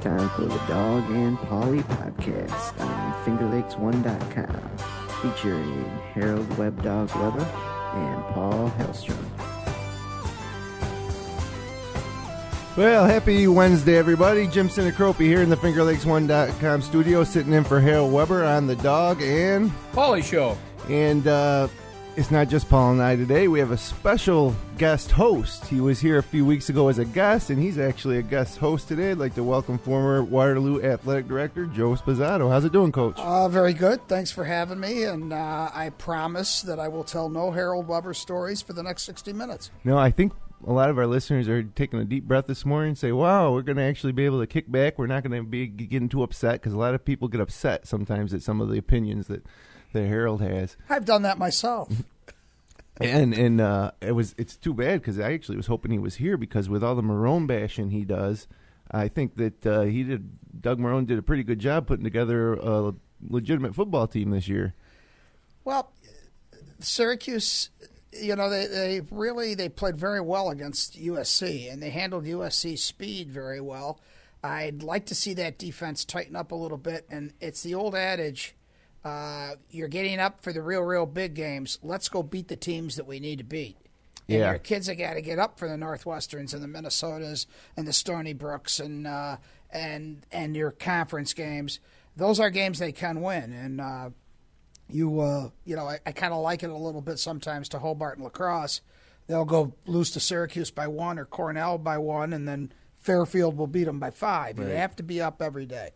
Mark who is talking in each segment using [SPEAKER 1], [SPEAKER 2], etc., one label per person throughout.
[SPEAKER 1] time for the Dog and Pauly podcast on FingerLakes1.com, featuring Harold Webb Dog Weber and Paul Hellstrom.
[SPEAKER 2] Well, happy Wednesday, everybody. Jim Sinacropi here in the FingerLakes1.com studio, sitting in for Harold Weber on the Dog and
[SPEAKER 3] Pauly Show.
[SPEAKER 2] And it's not just Paul and I today. We have a special guest host. He was here a few weeks ago as a guest, and he's actually a guest host today. I'd like to welcome former Waterloo Athletic Director Joe Sposato. How's it doing, Coach?
[SPEAKER 4] Very good. Thanks for having me, and I promise that I will tell no Harold Weber stories for the next 60 minutes.
[SPEAKER 2] No, I think a lot of our listeners are taking a deep breath this morning and say, wow, we're going to actually be able to kick back. We're not going to be getting too upset, because a lot of people get upset sometimes at some of the opinions that Harold has.
[SPEAKER 4] I've done that myself.
[SPEAKER 2] And it's too bad, because I actually was hoping he was here, because with all the Marone bashing he does, I think that Doug Marone did a pretty good job putting together a legitimate football team this year.
[SPEAKER 4] Well, Syracuse, they played very well against USC, and they handled USC's speed very well. I'd like to see that defense tighten up a little bit, and it's the old adage, you're getting up for the real big games. Let's go beat the teams that we need to beat. And your kids have got to get up for the Northwesterns and the Minnesotas and the Stony Brooks and your conference games. Those are games they can win. And I kind of like it a little bit sometimes to Hobart and La Crosse. They'll go lose to Syracuse by 1 or Cornell by 1, and then Fairfield will beat them by 5. Right. You have to be up every day.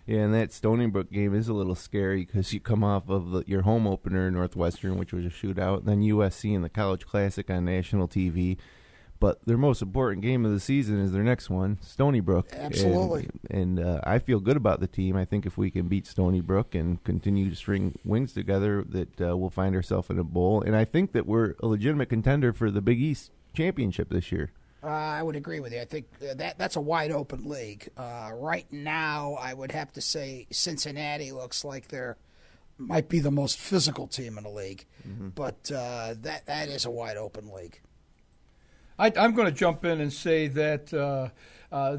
[SPEAKER 2] Yeah, and that Stony Brook game is a little scary, because you come off of your home opener, Northwestern, which was a shootout, and then USC in the College Classic on national TV. But their most important game of the season is their next one, Stony Brook.
[SPEAKER 4] Absolutely.
[SPEAKER 2] And I feel good about the team. I think if we can beat Stony Brook and continue to string wins together, that we'll find ourselves in a bowl. And I think that we're a legitimate contender for the Big East championship this year.
[SPEAKER 4] I would agree with you. I think that's a wide-open league. Right now, I would have to say Cincinnati looks like they might be the most physical team in the league. Mm-hmm. But that is a wide-open league.
[SPEAKER 3] I'm going to jump in and say that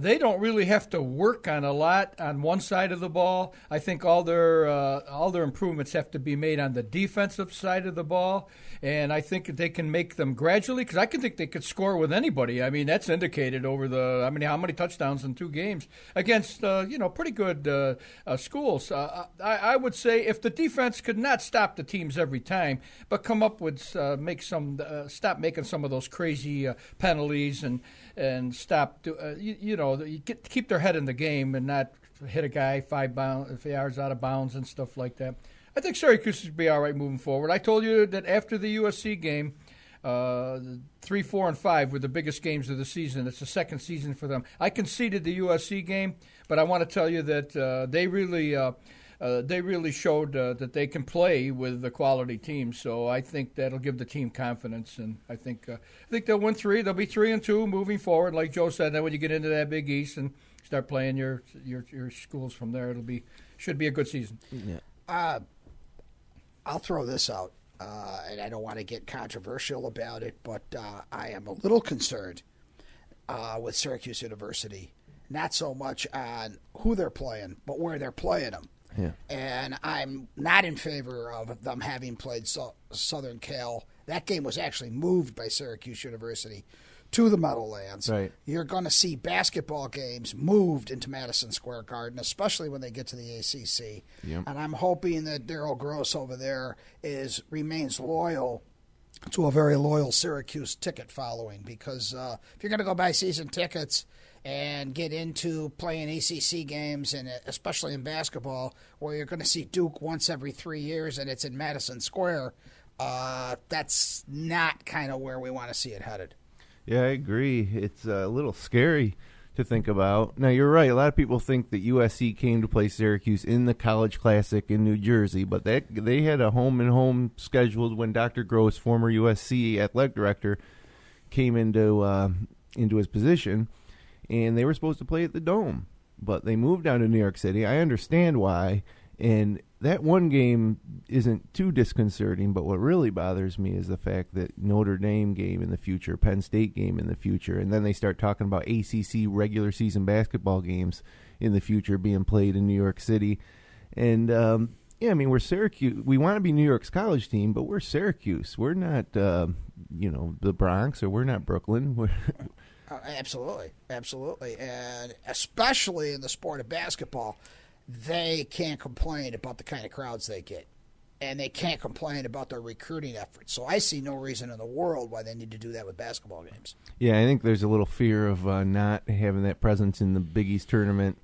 [SPEAKER 3] they don't really have to work on a lot on one side of the ball. I think all their improvements have to be made on the defensive side of the ball, and I think they can make them gradually, because I can think they could score with anybody. I mean, that's indicated over how many touchdowns in 2 games against pretty good schools. I would say if the defense could not stop the teams every time, but come up with stop making some of those crazy penalties and stop keep their head in the game and not hit a guy 5 yards out of bounds and stuff like that. I think Syracuse would be all right moving forward. I told you that after the USC game, 3, 4, and 5 were the biggest games of the season. It's the second season for them. I conceded the USC game, but I want to tell you that they really showed that they can play with the quality team. So I think that'll give the team confidence, and I think they'll win 3. They'll be 3-2 moving forward, like Joe said. Then when you get into that Big East and start playing your schools from there, should be a good season.
[SPEAKER 4] Yeah. I'll throw this out, and I don't want to get controversial about it, but I am a little concerned with Syracuse University, not so much on who they're playing, but where they're playing them.
[SPEAKER 2] Yeah.
[SPEAKER 4] And I'm not in favor of them having played Southern Cal. That game was actually moved by Syracuse University to the Meadowlands.
[SPEAKER 2] Right.
[SPEAKER 4] You're going to see basketball games moved into Madison Square Garden, especially when they get to the ACC.
[SPEAKER 2] Yep.
[SPEAKER 4] And I'm hoping that Darryl Gross over there remains loyal to a very loyal Syracuse ticket following, because if you're going to go buy season tickets and get into playing ACC games, and especially in basketball, where you're going to see Duke once every 3 years and it's in Madison Square, that's not kind of where we want to see it headed.
[SPEAKER 2] Yeah, I agree. It's a little scary to think about. Now, you're right. A lot of people think that USC came to play Syracuse in the College Classic in New Jersey, but they had a home-and-home scheduled when Dr. Gross, former USC athletic director, came into his position, and they were supposed to play at the Dome. But they moved down to New York City. I understand why, And that one game isn't too disconcerting, but what really bothers me is the fact that Notre Dame game in the future, Penn State game in the future, and then they start talking about ACC regular season basketball games in the future being played in New York City. And, we're Syracuse. We want to be New York's college team, but we're Syracuse. We're not, the Bronx, or we're not Brooklyn.
[SPEAKER 4] Absolutely. And especially in the sport of basketball, they can't complain about the kind of crowds they get. And they can't complain about their recruiting efforts. So I see no reason in the world why they need to do that with basketball games.
[SPEAKER 2] Yeah, I think there's a little fear of not having that presence in the Big East tournament,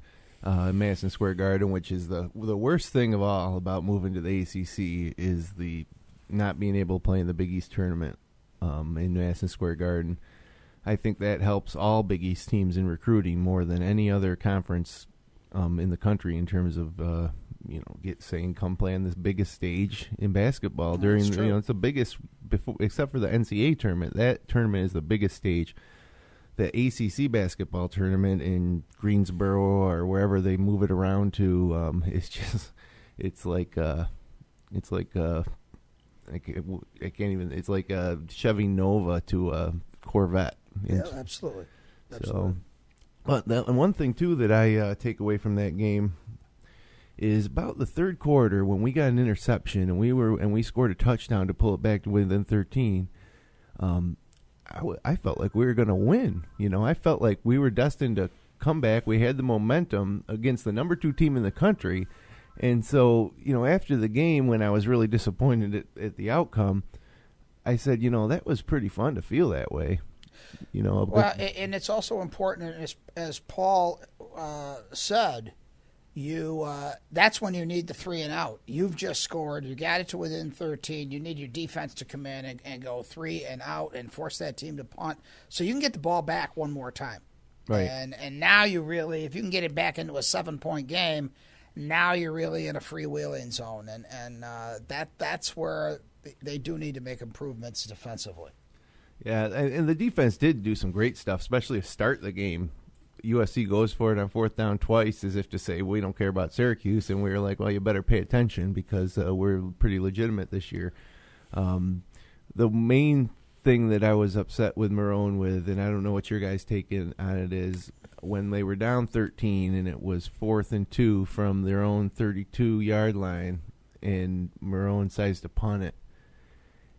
[SPEAKER 2] Madison Square Garden, which is the worst thing of all about moving to the ACC is the not being able to play in the Big East tournament in Madison Square Garden. I think that helps all Big East teams in recruiting more than any other conference in the country in terms of come play on this biggest stage in basketball during it's the biggest except for the NCAA tournament. That tournament is the biggest stage. The ACC basketball tournament in Greensboro or wherever they move it around to, it's like Chevy Nova to a Corvette.
[SPEAKER 4] Yeah, absolutely.
[SPEAKER 2] So, but one thing too that I take away from that game is about the third quarter when we got an interception and we scored a touchdown to pull it back to within 13. I felt like we were going to win. I felt like we were destined to come back. We had the momentum against the number 2 team in the country. And so, after the game, when I was really disappointed at the outcome, I said, that was pretty fun to feel that way.
[SPEAKER 4] Well, and it's also important, as Paul said, that's when you need the 3 and out. You've just scored. You got it to within 13. You need your defense to come in and go 3 and out and force that team to punt so you can get the ball back one more time.
[SPEAKER 2] Right.
[SPEAKER 4] And now you really, if you can get it back into a 7-point game, now you're really in a freewheeling zone. And that's where they do need to make improvements defensively.
[SPEAKER 2] Yeah, and the defense did do some great stuff, especially to start the game. USC goes for it on 4th down twice as if to say, we don't care about Syracuse. And we were like, well, you better pay attention because we're pretty legitimate this year. The main thing that I was upset with Marone with, and I don't know what your guys' take on it, is when they were down 13 and it was 4th and 2 from their own 32-yard line and Marone decides to punt it.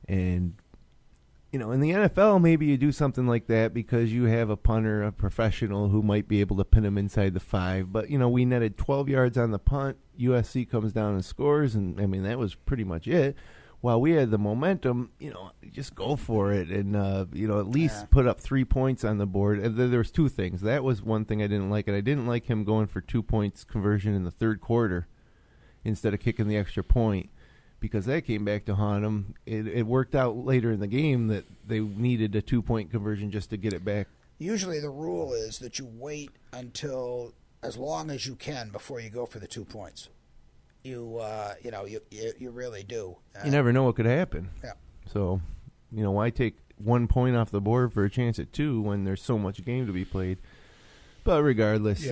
[SPEAKER 2] And in the NFL, maybe you do something like that because you have a punter, a professional who might be able to pin him inside the 5. But, we netted 12 yards on the punt. USC comes down and scores, and, that was pretty much it. While we had the momentum, just go for it and, at least put up 3 points on the board. And there was 2 things. That was one thing I didn't like, and I didn't like him going for 2 points conversion in the third quarter instead of kicking the extra point. Because that came back to haunt them. It worked out later in the game that they needed a 2-point conversion just to get it back.
[SPEAKER 4] Usually the rule is that you wait until as long as you can before you go for the 2 points. You really do.
[SPEAKER 2] You never know what could happen.
[SPEAKER 4] Yeah.
[SPEAKER 2] So, why take 1 point off the board for a chance at 2 when there's so much game to be played? But regardless,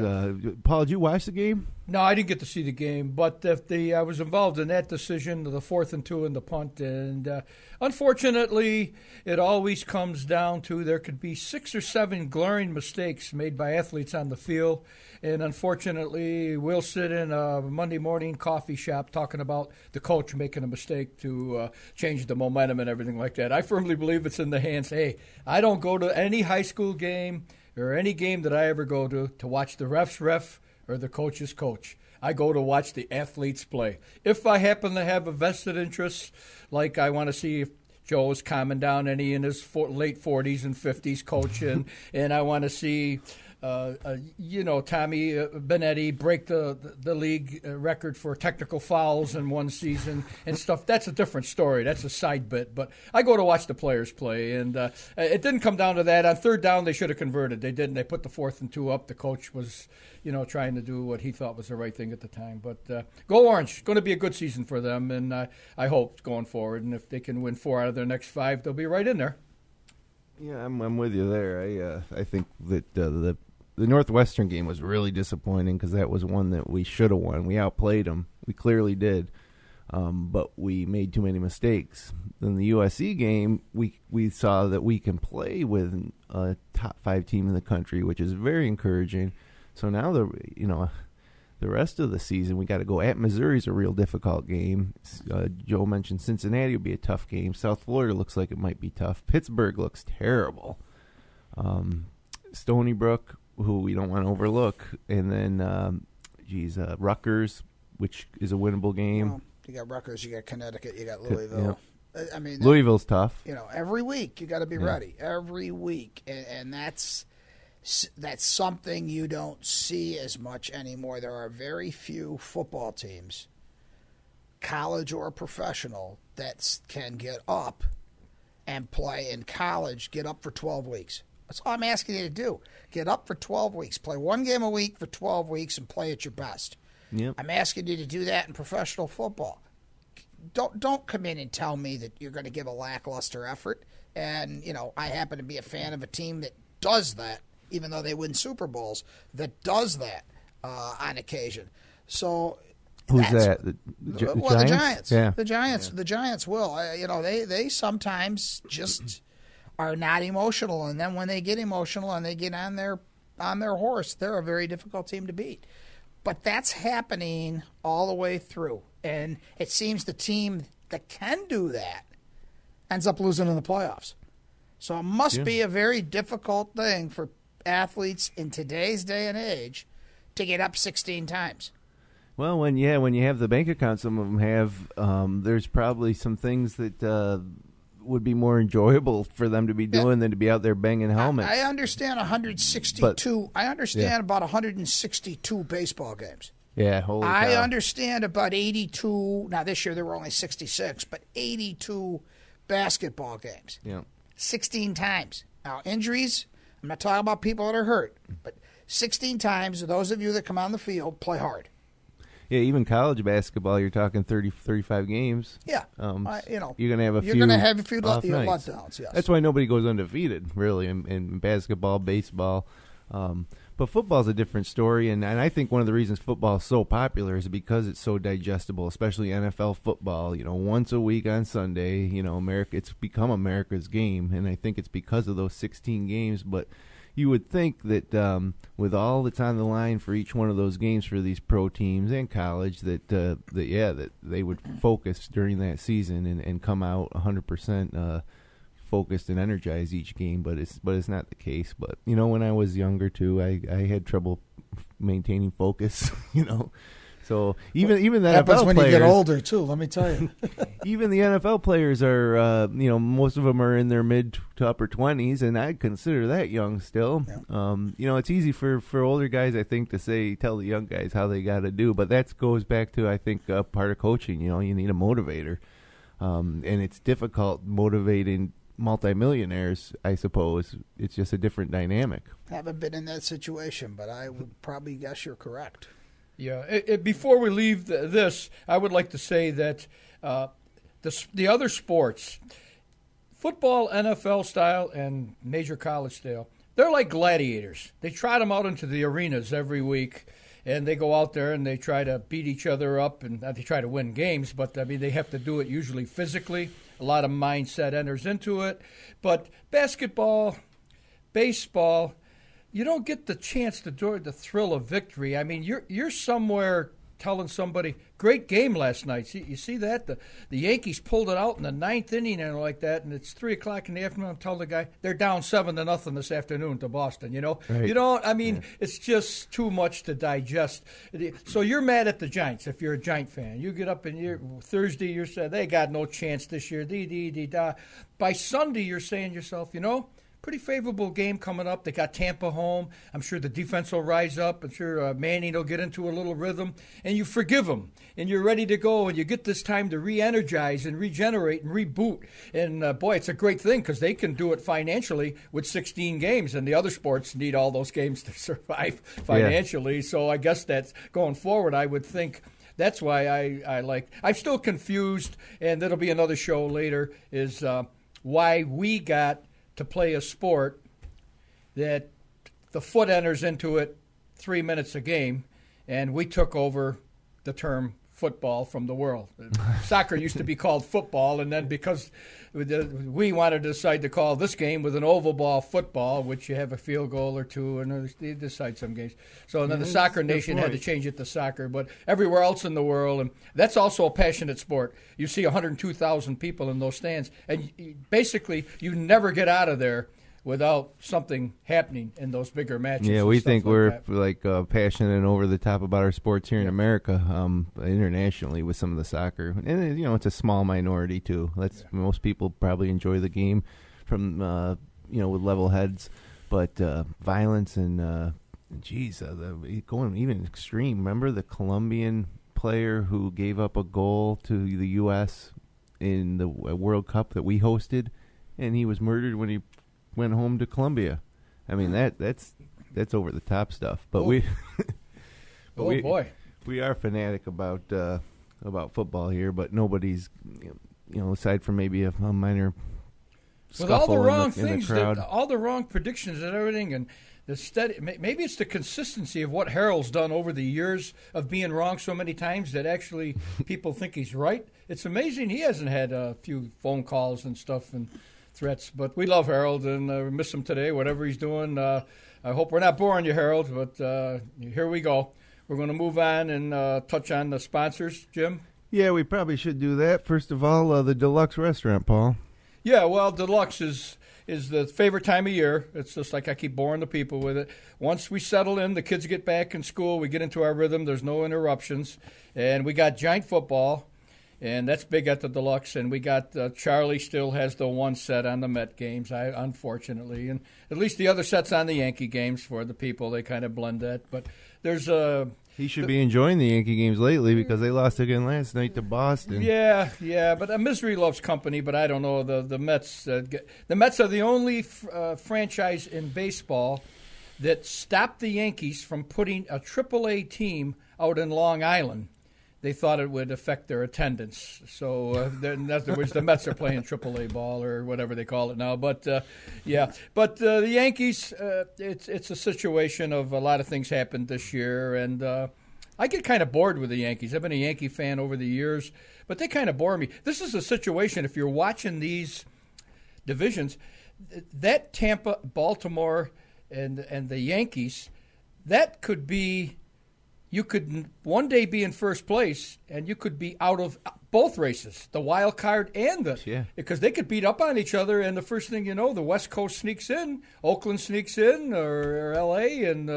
[SPEAKER 2] Paul, did you watch the game?
[SPEAKER 3] No, I didn't get to see the game, but I was involved in that decision, the 4th and 2 and the punt. And unfortunately, it always comes down to there could be 6 or 7 glaring mistakes made by athletes on the field. And unfortunately, we'll sit in a Monday morning coffee shop talking about the coach making a mistake to change the momentum and everything like that. I firmly believe it's in the hands. Hey, I don't go to any high school game or any game that I ever go to watch the ref's ref or the coach's coach. I go to watch the athletes play. If I happen to have a vested interest, like I want to see if Joe's calming down any in his late 40s and 50s coaching, and I want to see Tommy Benetti break the league record for technical fouls in one season and stuff. That's a different story. That's a side bit. But I go to watch the players play, and it didn't come down to that. On 3rd down, they should have converted. They didn't. They put the 4th and 2 up. The coach was, trying to do what he thought was the right thing at the time. But go Orange. Going to be a good season for them, and I hope going forward. And if they can win 4 out of their next 5, they'll be right in there.
[SPEAKER 2] Yeah, I'm with you there. I think that the the Northwestern game was really disappointing because that was one that we should have won. We outplayed them. We clearly did. But we made too many mistakes. In the USC game, we saw that we can play with a top 5 team in the country, which is very encouraging. So now the rest of the season, we got to go at Missouri's a real difficult game. Joe mentioned Cincinnati will be a tough game. South Florida looks like it might be tough. Pittsburgh looks terrible. Stony Brook, who we don't want to overlook, and then Rutgers, which is a winnable game.
[SPEAKER 4] Well, you got Rutgers, you got Connecticut, you got Louisville.
[SPEAKER 2] Yeah.
[SPEAKER 4] I mean,
[SPEAKER 2] Louisville's tough.
[SPEAKER 4] Every week you got to be ready. Every week, and that's something you don't see as much anymore. There are very few football teams, college or professional, that can get up and play in college. Get up for 12 weeks. That's all I'm asking you to do. Get up for 12 weeks. Play one game a week for 12 weeks and play at your best.
[SPEAKER 2] Yep.
[SPEAKER 4] I'm asking you to do that in professional football. Don't come in and tell me that you're going to give a lackluster effort. And, I happen to be a fan of a team that does that, even though they win Super Bowls, that does that on occasion. So
[SPEAKER 2] who's that? The Giants?
[SPEAKER 4] The Giants.
[SPEAKER 2] Yeah.
[SPEAKER 4] The Giants. Yeah. The Giants will. They sometimes just are not emotional, and then when they get emotional and they get on their horse, they're a very difficult team to beat. But that's happening all the way through. And it seems the team that can do that ends up losing in the playoffs. So it must be a very difficult thing for athletes in today's day and age to get up 16 times.
[SPEAKER 2] Well, when you have the bank account some of them have, there's probably some things that would be more enjoyable for them to be doing than to be out there banging helmets.
[SPEAKER 4] I understand 162. I understand about 162 baseball games.
[SPEAKER 2] Yeah, holy cow.
[SPEAKER 4] I understand about 82. Now this year there were only 66, but 82 basketball games.
[SPEAKER 2] Yeah,
[SPEAKER 4] 16 times. Now injuries. I'm not talking about people that are hurt, but 16 times. Those of you that come on the field play hard.
[SPEAKER 2] Yeah, even college basketball, you're talking 30, 35 games.
[SPEAKER 4] Yeah,
[SPEAKER 2] you're going to have a few.
[SPEAKER 4] You're going to have a few
[SPEAKER 2] letdowns.
[SPEAKER 4] Yes,
[SPEAKER 2] that's why nobody goes undefeated, really, in basketball, baseball. But football's a different story, and I think one of the reasons football is so popular is because it's so digestible, especially NFL football. Once a week on Sunday, it's become America's game, and I think it's because of those 16 games. But you would think that with all that's on the line for each one of those games for these pro teams and college, that they would focus during that season and come out 100%. Focused and energized each game, but it's not the case. But when I was younger too, I had trouble maintaining focus. So even the
[SPEAKER 4] happens
[SPEAKER 2] NFL
[SPEAKER 4] when
[SPEAKER 2] players,
[SPEAKER 4] you get older too. Let me tell you,
[SPEAKER 2] even the NFL players are most of them are in their mid to upper 20s, and I consider that young still. Yeah. It's easy for older guys, I think, to tell the young guys how they got to do, but that goes back to, I think, part of coaching. You need a motivator, and it's difficult motivating multimillionaires, I suppose. It's just a different dynamic.
[SPEAKER 4] Haven't been in that situation, but I would probably guess you're correct.
[SPEAKER 3] Yeah. Before we leave this, I would like to say that the other sports, football, NFL style, and major college style, they're like gladiators. They trot them out into the arenas every week, and they go out there and they try to beat each other up, and they try to win games, but they have to do it usually physically. A lot of mindset enters into it. But basketball, baseball, you don't get the chance to enjoy the thrill of victory. You're somewhere telling somebody, great game last night. You see that? The Yankees pulled it out in the ninth inning and like that, and it's 3 o'clock in the afternoon. Tell the guy they're down 7-0 this afternoon to Boston.
[SPEAKER 2] Right.
[SPEAKER 3] It's just too much to digest. So you're mad at the Giants if you're a Giant fan. You get up and Thursday you're saying they got no chance this year. By Sunday you're saying to yourself, pretty favorable game coming up. They got Tampa home. I'm sure the defense will rise up. I'm sure Manning will get into a little rhythm. And you forgive them. And you're ready to go. And you get this time to re-energize and regenerate and reboot. And, boy, it's a great thing because they can do it financially with 16 games. And the other sports need all those games to survive financially. Yeah. So I guess that's going forward, I would think. That's why I'm still confused, and that'll be another show later, is why we got to play a sport that the foot enters into it 3 minutes a game, and we took over the term football from the world. Soccer used to be called football, and then because we wanted to decide to call this game with an oval ball football, which you have a field goal or two, and you decide some games. So then the soccer nation had to change it to soccer, but everywhere else in the world, and that's also a passionate sport. You see 102,000 people in those stands, and basically you never get out of there without something happening in those bigger matches.
[SPEAKER 2] Yeah, we think we're passionate and over the top about our sports here in America, internationally with some of the soccer, and it's a small minority too. Most people probably enjoy the game from with level heads, but violence and going even extreme. Remember the Colombian player who gave up a goal to the U.S. in the World Cup that we hosted, and he was murdered when he went home to Colombia. I mean that's over the top stuff. But we are fanatic about football here. But nobody's aside from maybe a minor
[SPEAKER 3] with all the wrong
[SPEAKER 2] in the
[SPEAKER 3] things,
[SPEAKER 2] crowd.
[SPEAKER 3] all the wrong predictions and everything, and the steady. Maybe it's the consistency of what Harold's done over the years of being wrong so many times that actually people think he's right. It's amazing he hasn't had a few phone calls and stuff and threats, but we love Harold and we miss him today, whatever he's doing. I hope we're not boring you, Harold, but here we go. We're going to move on and touch on the sponsors, Jim.
[SPEAKER 2] Yeah, we probably should do that. First of all, the Deluxe Restaurant, Paul.
[SPEAKER 3] Yeah, well, Deluxe is the favorite time of year. It's just like I keep boring the people with it. Once we settle in, the kids get back in school, we get into our rhythm, there's no interruptions, and we got giant football. And that's big at the Deluxe. And we got Charlie still has the one set on the Met games, unfortunately. And at least the other set's on the Yankee games for the people. They kind of blend that. But there's
[SPEAKER 2] he should be enjoying the Yankee games lately because they lost again last night to Boston.
[SPEAKER 3] Yeah. But misery loves company. But I don't know. The Mets. The Mets are the only franchise in baseball that stopped the Yankees from putting a AAA team out in Long Island. They thought it would affect their attendance. So, in other words, the Mets are playing AAA ball or whatever they call it now. But, the Yankees, it's a situation of a lot of things happened this year. And I get kind of bored with the Yankees. I've been a Yankee fan over the years, but they kind of bore me. This is a situation, if you're watching these divisions, that Tampa, Baltimore, and the Yankees, that could be... You could one day be in first place, and you could be out of both races, the wild card and because they could beat up on each other, and the first thing you know, the West Coast sneaks in, Oakland sneaks in, or L.A., and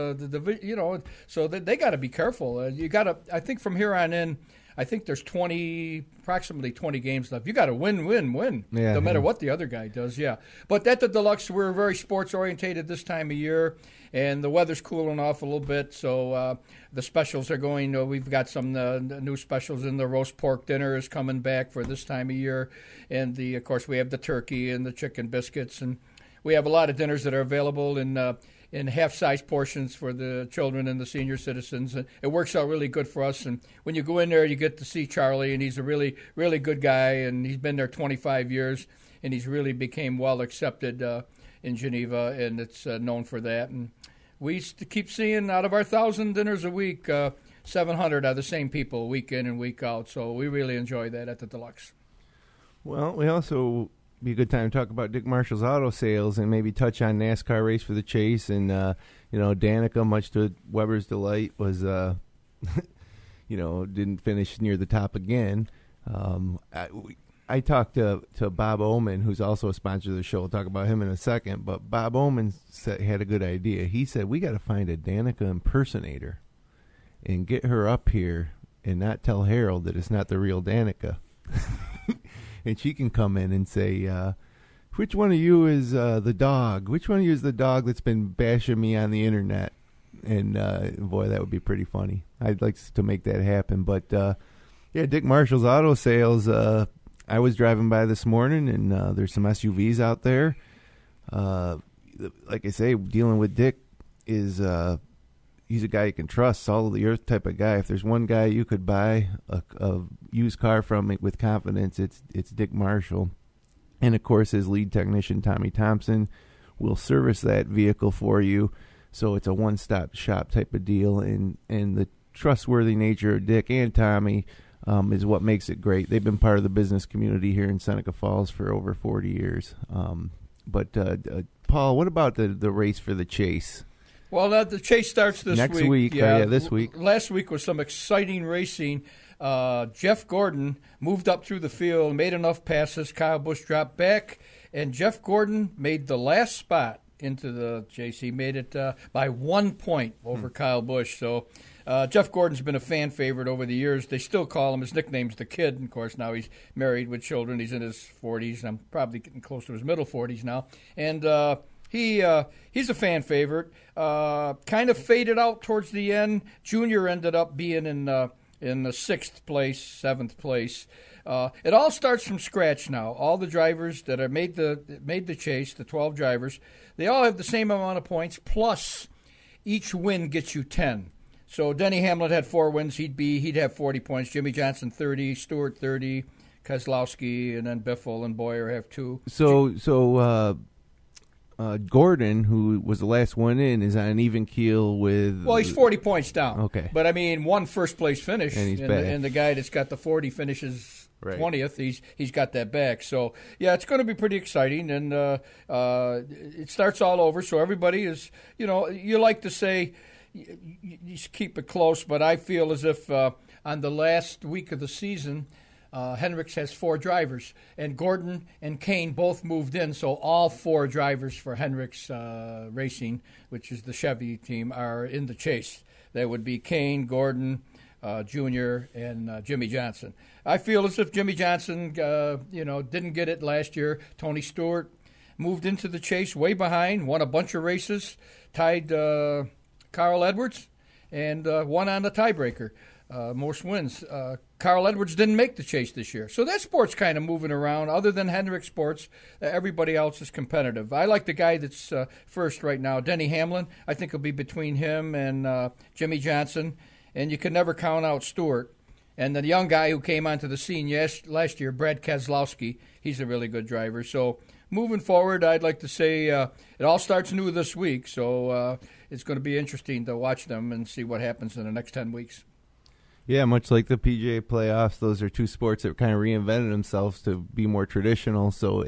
[SPEAKER 3] so they got to be careful. You got to, I think, from here on in. I think there's approximately 20 games left. You got to win, no matter what the other guy does. Yeah, but at the Deluxe, we're very sports orientated this time of year, and the weather's cooling off a little bit. So the specials are going. We've got some new specials in the roast pork dinner is coming back for this time of year, and of course we have the turkey and the chicken biscuits, and we have a lot of dinners that are available in half-size portions for the children and the senior citizens. And it works out really good for us. And when you go in there, you get to see Charlie, and he's a really, really good guy, and he's been there 25 years, and he's really became well accepted in Geneva, and it's known for that. And we keep seeing out of our 1,000 dinners a week, 700 are the same people week in and week out. So we really enjoy that at the Deluxe.
[SPEAKER 2] Well, we also... be a good time to talk about Dick Marshall's auto sales and maybe touch on NASCAR Race for the Chase. And, Danica, much to Weber's delight, was, didn't finish near the top again. I talked to Bob Oman, who's also a sponsor of the show. We'll talk about him in a second. But Bob Oman had a good idea. He said, we got to find a Danica impersonator and get her up here and not tell Harold that it's not the real Danica. And she can come in and say, which one of you is the dog? Which one of you is the dog that's been bashing me on the internet? And, boy, that would be pretty funny. I'd like to make that happen. But, Dick Marshall's auto sales, I was driving by this morning, and there's some SUVs out there. Like I say, dealing with Dick is he's a guy you can trust, salt of the earth type of guy. If there's one guy you could buy a used car from with confidence, it's Dick Marshall. And, of course, his lead technician, Tommy Thompson, will service that vehicle for you So it's a one-stop shop type of deal, and the trustworthy nature of Dick and Tommy is what makes it great. They've been part of the business community here in Seneca Falls for over 40 years. But Paul, what about the race for the Chase?
[SPEAKER 3] Well, the Chase starts this
[SPEAKER 2] next
[SPEAKER 3] week.
[SPEAKER 2] week. Yeah, this week.
[SPEAKER 3] Last week was some exciting racing. Jeff Gordon moved up through the field, made enough passes. Kyle Busch dropped back, and Jeff Gordon made the last spot into the Chase. He made it by 1 point over Kyle Busch. So Jeff Gordon's been a fan favorite over the years. They still call him, his nickname's the Kid. And of course, now he's married with children. He's in his 40s. I'm probably getting close to his middle 40s now. And he's a fan favorite. Kind of faded out towards the end. Junior ended up being in the 6th place, 7th place. It all starts from scratch now. All the drivers that are made the Chase, the 12 drivers, they all have the same amount of points, plus each win gets you 10. So Denny Hamlin had 4 wins. He'd have 40 points. Jimmy Johnson 30, Stewart 30, Keselowski, and then Biffle and Boyer have 2.
[SPEAKER 2] So Gordon, who was the last one in, is on an even keel with...
[SPEAKER 3] Well, he's 40 points down.
[SPEAKER 2] Okay.
[SPEAKER 3] But, I mean, one first-place finish,
[SPEAKER 2] and he's back.
[SPEAKER 3] And the guy that's got the 40 finishes 20th, he's got that back. So, yeah, it's going to be pretty exciting, and it starts all over, so everybody is, you like to say you keep it close, but I feel as if on the last week of the season, Hendricks has 4 drivers, and Gordon and Kane both moved in, so all 4 drivers for Hendricks Racing, which is the Chevy team, are in the Chase. That would be Kane, Gordon, Junior, and Jimmy Johnson. I feel as if Jimmy Johnson, didn't get it last year. Tony Stewart moved into the Chase way behind, won a bunch of races, tied Carl Edwards, and won on the tiebreaker. Most wins. Carl Edwards didn't make the Chase this year. So that sport's kind of moving around. Other than Hendrick Sports, everybody else is competitive. I like the guy that's first right now, Denny Hamlin. I think it'll be between him and Jimmy Johnson. And you can never count out Stewart. And the young guy who came onto the scene last year, Brad Keselowski, he's a really good driver. So moving forward, I'd like to say it all starts new this week. So it's going to be interesting to watch them and see what happens in the next 10 weeks.
[SPEAKER 2] Yeah, much like the PGA playoffs, those are 2 sports that kind of reinvented themselves to be more traditional. So,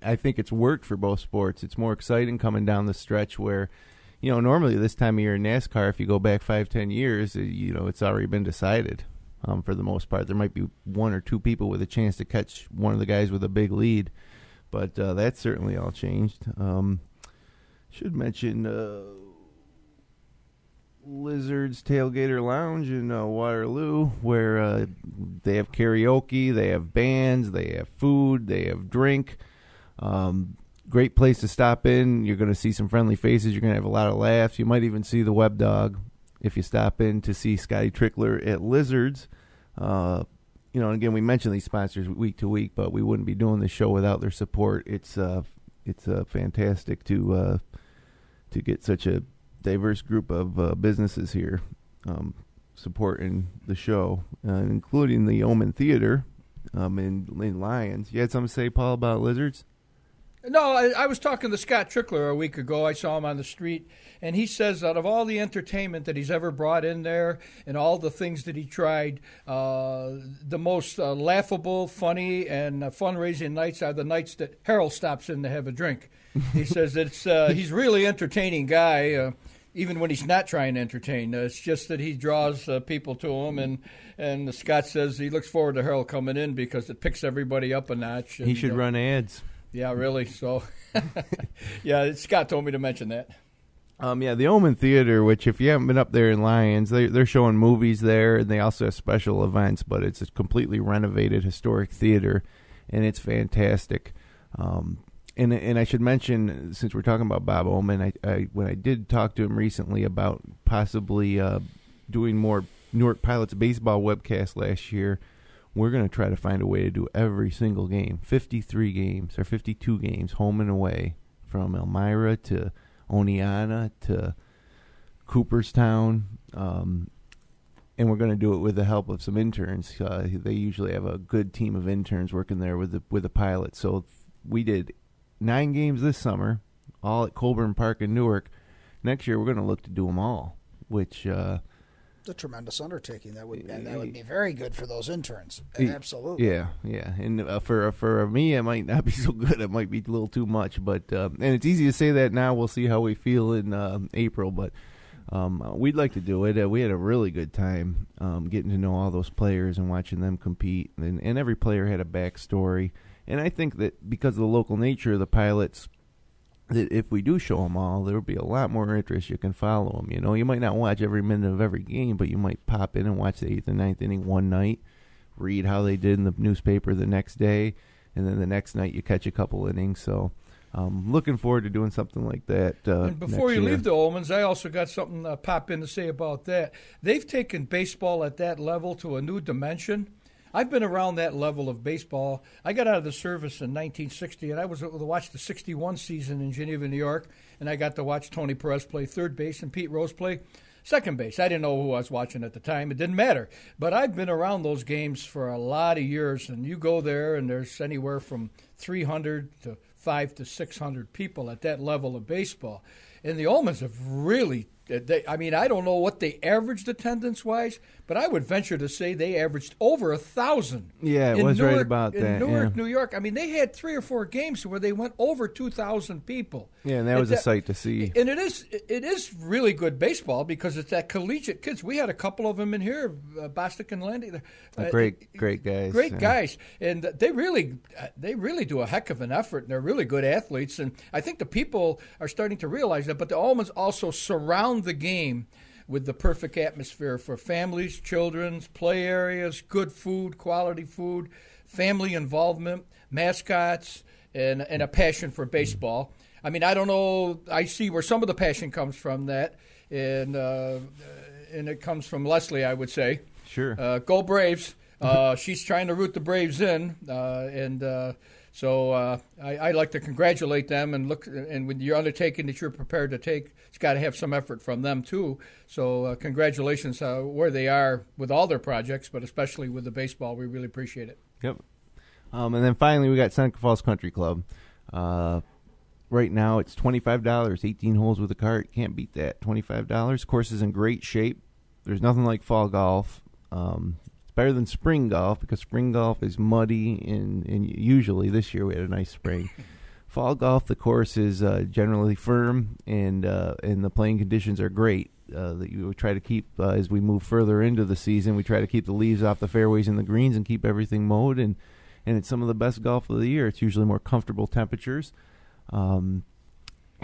[SPEAKER 2] I think it's worked for both sports. It's more exciting coming down the stretch where, normally this time of year in NASCAR, if you go back 5-10 years, it's already been decided for the most part. There might be 1 or 2 people with a chance to catch one of the guys with a big lead, but that's certainly all changed. Should mention... Lizard's Tailgater Lounge in Waterloo, where they have karaoke, they have bands, they have food, they have drink. Great place to stop in. You're going to see some friendly faces. You're going to have a lot of laughs. You might even see the web dog if you stop in to see Scotty Trickler at Lizard's. And again, we mention these sponsors week to week, but we wouldn't be doing this show without their support. It's fantastic to get such a diverse group of businesses here supporting the show, including the Omen Theater in Lyons. You had something to say, Paul, about Lizards?
[SPEAKER 3] No, I was talking to Scott Trickler a week ago. I saw him on the street, and he says out of all the entertainment that he's ever brought in there and all the things that he tried, the most laughable, funny, and fundraising nights are the nights that Harold stops in to have a drink. He says he's really entertaining guy, even when he's not trying to entertain. It's just that he draws people to him, and Scott says he looks forward to Harold coming in because it picks everybody up a notch. And,
[SPEAKER 2] he should run ads.
[SPEAKER 3] Yeah, really. So, yeah, Scott told me to mention that.
[SPEAKER 2] The Omen Theater, which if you haven't been up there in Lyons, they're showing movies there, and they also have special events, but it's a completely renovated historic theater, and it's fantastic. And I should mention, since we're talking about Bob Omen, when I did talk to him recently about possibly doing more Newark Pilots baseball webcasts last year, we're going to try to find a way to do every single game, 53 games or 52 games, home and away, from Elmira to Oneonta to Cooperstown, and we're going to do it with the help of some interns. They usually have a good team of interns working there with the pilots. So we did 9 games this summer, all at Colburn Park in Newark. next year we're going to look to do them all, which
[SPEAKER 4] it's a tremendous undertaking. That would be very good for those interns. Absolutely.
[SPEAKER 2] Yeah. And for me, it might not be so good. It might be a little too much. But and it's easy to say that now. We'll see how we feel in April. But we'd like to do it. We had a really good time getting to know all those players and watching them compete. And every player had a backstory. And I think that because of the local nature of the pilots, that if we do show them all, there will be a lot more interest. You can follow them. You know, you might not watch every minute of every game, but you might pop in and watch the 8th and 9th inning one night, read how they did in the newspaper the next day, and then the next night you catch a couple innings. So looking forward to doing something like that
[SPEAKER 3] and before you leave the Olmans, I also got something to pop in to say about that. They've taken baseball at that level to a new dimension. I've been around that level of baseball. I got out of the service in 1960, and I was able to watch the 61 season in Geneva, New York, and I got to watch Tony Perez play third base and Pete Rose play second base. I didn't know who I was watching at the time. It didn't matter. But I've been around those games for a lot of years, and you go there, and there's anywhere from 300 to 500 to 600 people at that level of baseball. And the Olmans have really I don't know what they averaged attendance-wise, but I would venture to say they averaged over 1,000.
[SPEAKER 2] Yeah, it was right about that.
[SPEAKER 3] In Newark, New York. I mean, they had 3 or 4 games where they went over 2,000 people.
[SPEAKER 2] Yeah, and that was a sight to see.
[SPEAKER 3] And it is really good baseball because it's that collegiate kids. We had a couple of them in here, Bostic and Landy.
[SPEAKER 2] Great guys.
[SPEAKER 3] Great guys. And they really do a heck of an effort, and they're really good athletes. And I think the people are starting to realize that. But the Almonds also surround the game with the perfect atmosphere for families, children's, play areas, good food, quality food, family involvement, mascots, and a passion for baseball. I mean, I don't know. I see where some of the passion comes from that, and it comes from Leslie, I would say.
[SPEAKER 2] Sure.
[SPEAKER 3] Go Braves. She's trying to root the Braves in, So I'd like to congratulate them and with your undertaking that you're prepared to take, it's got to have some effort from them too. So congratulations where they are with all their projects, but especially with the baseball. We really appreciate it.
[SPEAKER 2] Yep. And then finally we got Seneca Falls Country Club. Right now it's $25, 18 holes with a cart. Can't beat that. $25. Course is in great shape. There's nothing like fall golf. Better than spring golf because spring golf is muddy and usually this year we had a nice spring. Fall golf, the course is generally firm and the playing conditions are great. That you try to keep as we move further into the season. We try to keep the leaves off the fairways and the greens and keep everything mowed and it's some of the best golf of the year. It's usually more comfortable temperatures. And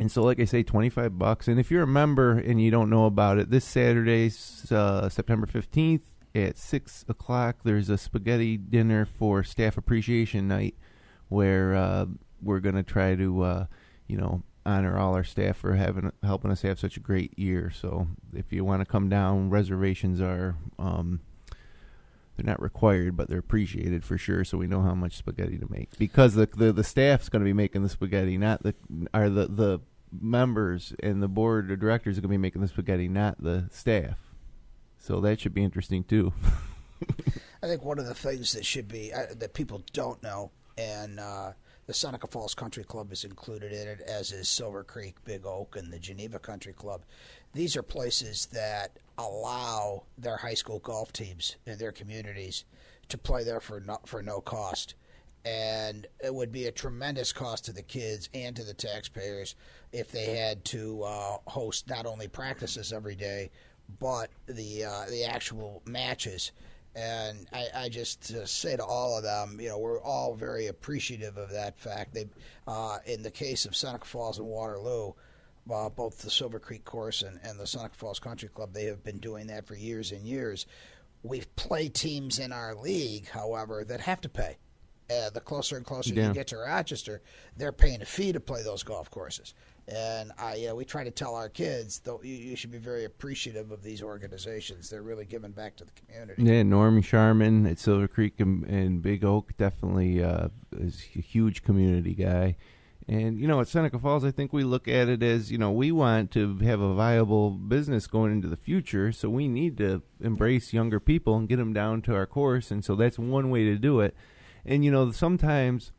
[SPEAKER 2] so, like I say, $25. And if you're a member and you don't know about it, this Saturday, September 15th, at 6 o'clock, there's a spaghetti dinner for Staff Appreciation Night where we're going to try to, honor all our staff for helping us have such a great year. So if you want to come down, reservations are they're not required, but they're appreciated for sure. So we know how much spaghetti to make because the staff's going to be making the spaghetti, not the members and the board of directors are going to be making the spaghetti, not the staff. So that should be interesting, too.
[SPEAKER 4] I think one of the things that should be that people don't know, and the Seneca Falls Country Club is included in it, as is Silver Creek, Big Oak, and the Geneva Country Club. These are places that allow their high school golf teams in their communities to play there for no cost. And it would be a tremendous cost to the kids and to the taxpayers if they had to host not only practices every day, but the actual matches. And I just say to all of them, we're all very appreciative of that fact. They, in the case of Seneca Falls and Waterloo, both the Silver Creek course and the Seneca Falls Country Club, they have been doing that for years and years. We've played teams in our league, however, that have to pay. The closer and closer you get to Rochester, they're paying a fee to play those golf courses. And we try to tell our kids, though, you should be very appreciative of these organizations. They're really giving back to the community.
[SPEAKER 2] Yeah, Norm Sharman at Silver Creek and Big Oak definitely is a huge community guy. And, at Seneca Falls, I think we look at it as, we want to have a viable business going into the future, so we need to embrace younger people and get them down to our course. And so that's one way to do it. And, sometimes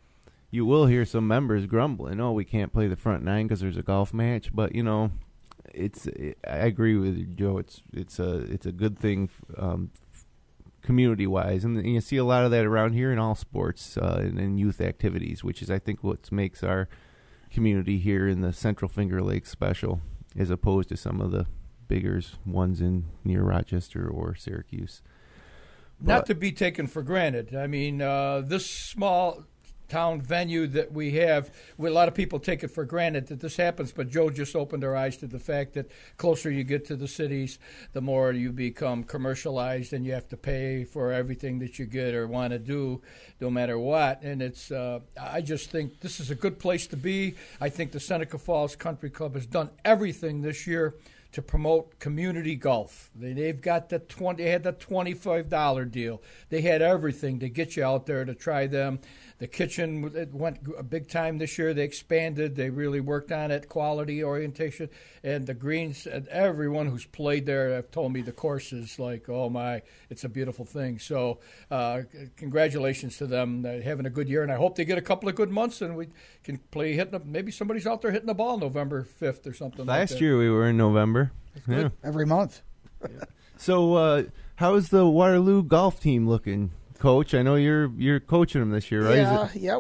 [SPEAKER 2] you will hear some members grumbling, we can't play the front nine because there's a golf match. But, I agree with you, Joe. It's a good thing, community wise, and you see a lot of that around here in all sports and youth activities, which is I think what makes our community here in the Central Finger Lakes special, as opposed to some of the bigger ones in near Rochester or Syracuse.
[SPEAKER 3] Not to be taken for granted. I mean, this small town venue that we have, a lot of people take it for granted that this happens, but Joe just opened our eyes to the fact that closer you get to the cities, the more you become commercialized and you have to pay for everything that you get or want to do, no matter what. And it's, I just think this is a good place to be. I think the Seneca Falls Country Club has done everything this year to promote community golf. They've got they had that $25 deal. They had everything to get you out there to try them. The kitchen, it went a big time this year. They expanded. They really worked on it, quality, orientation, and the greens. And everyone who's played there have told me the course is like, oh my, it's a beautiful thing. So congratulations to them. They're having a good year, and I hope they get a couple of good months and we can play maybe somebody's out there hitting the ball November 5th or something like that.
[SPEAKER 2] Last year we were in November.
[SPEAKER 3] That's good.
[SPEAKER 4] Every month.
[SPEAKER 2] So how's the Waterloo golf team looking, Coach? I know you're coaching them this year, right?
[SPEAKER 4] Yeah.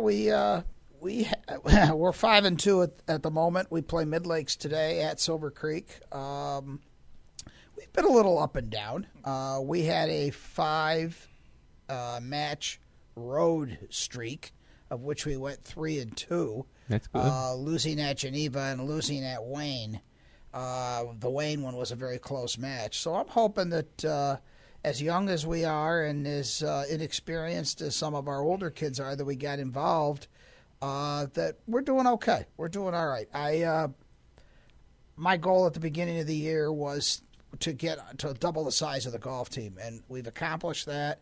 [SPEAKER 4] We're 5-2 at the moment. We play Mid Lakes today at Silver Creek. We've been a little up and down. We had a 5-match road streak, of which we went 3-2.
[SPEAKER 2] That's good.
[SPEAKER 4] Losing at Geneva and losing at Wayne. The Wayne one was a very close match. So I'm hoping that as young as we are and as inexperienced as some of our older kids are that we got involved, that we're doing okay. We're doing all right. My goal at the beginning of the year was to get to double the size of the golf team, and we've accomplished that,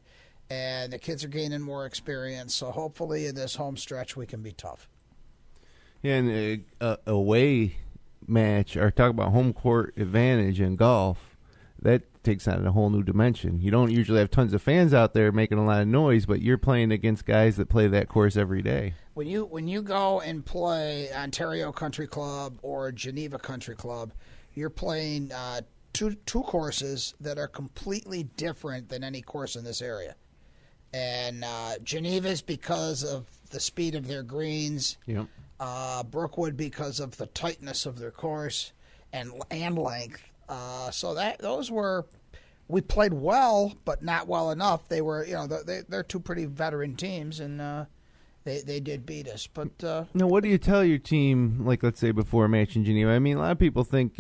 [SPEAKER 4] and the kids are gaining more experience. So hopefully in this home stretch we can be tough.
[SPEAKER 2] Yeah, and away match, or talk about home court advantage in golf, that takes on a whole new dimension. You don't usually have tons of fans out there making a lot of noise, but you're playing against guys that play that course every day.
[SPEAKER 4] When you go and play Ontario Country Club or Geneva Country Club, you're playing two courses that are completely different than any course in this area. And Geneva's because of the speed of their greens.
[SPEAKER 2] Yep.
[SPEAKER 4] Brookwood because of the tightness of their course and length. We played well, but not well enough. They were, they're two pretty veteran teams, and they did beat us. But
[SPEAKER 2] now, what do you tell your team? Like, let's say before a match in Geneva. I mean, a lot of people think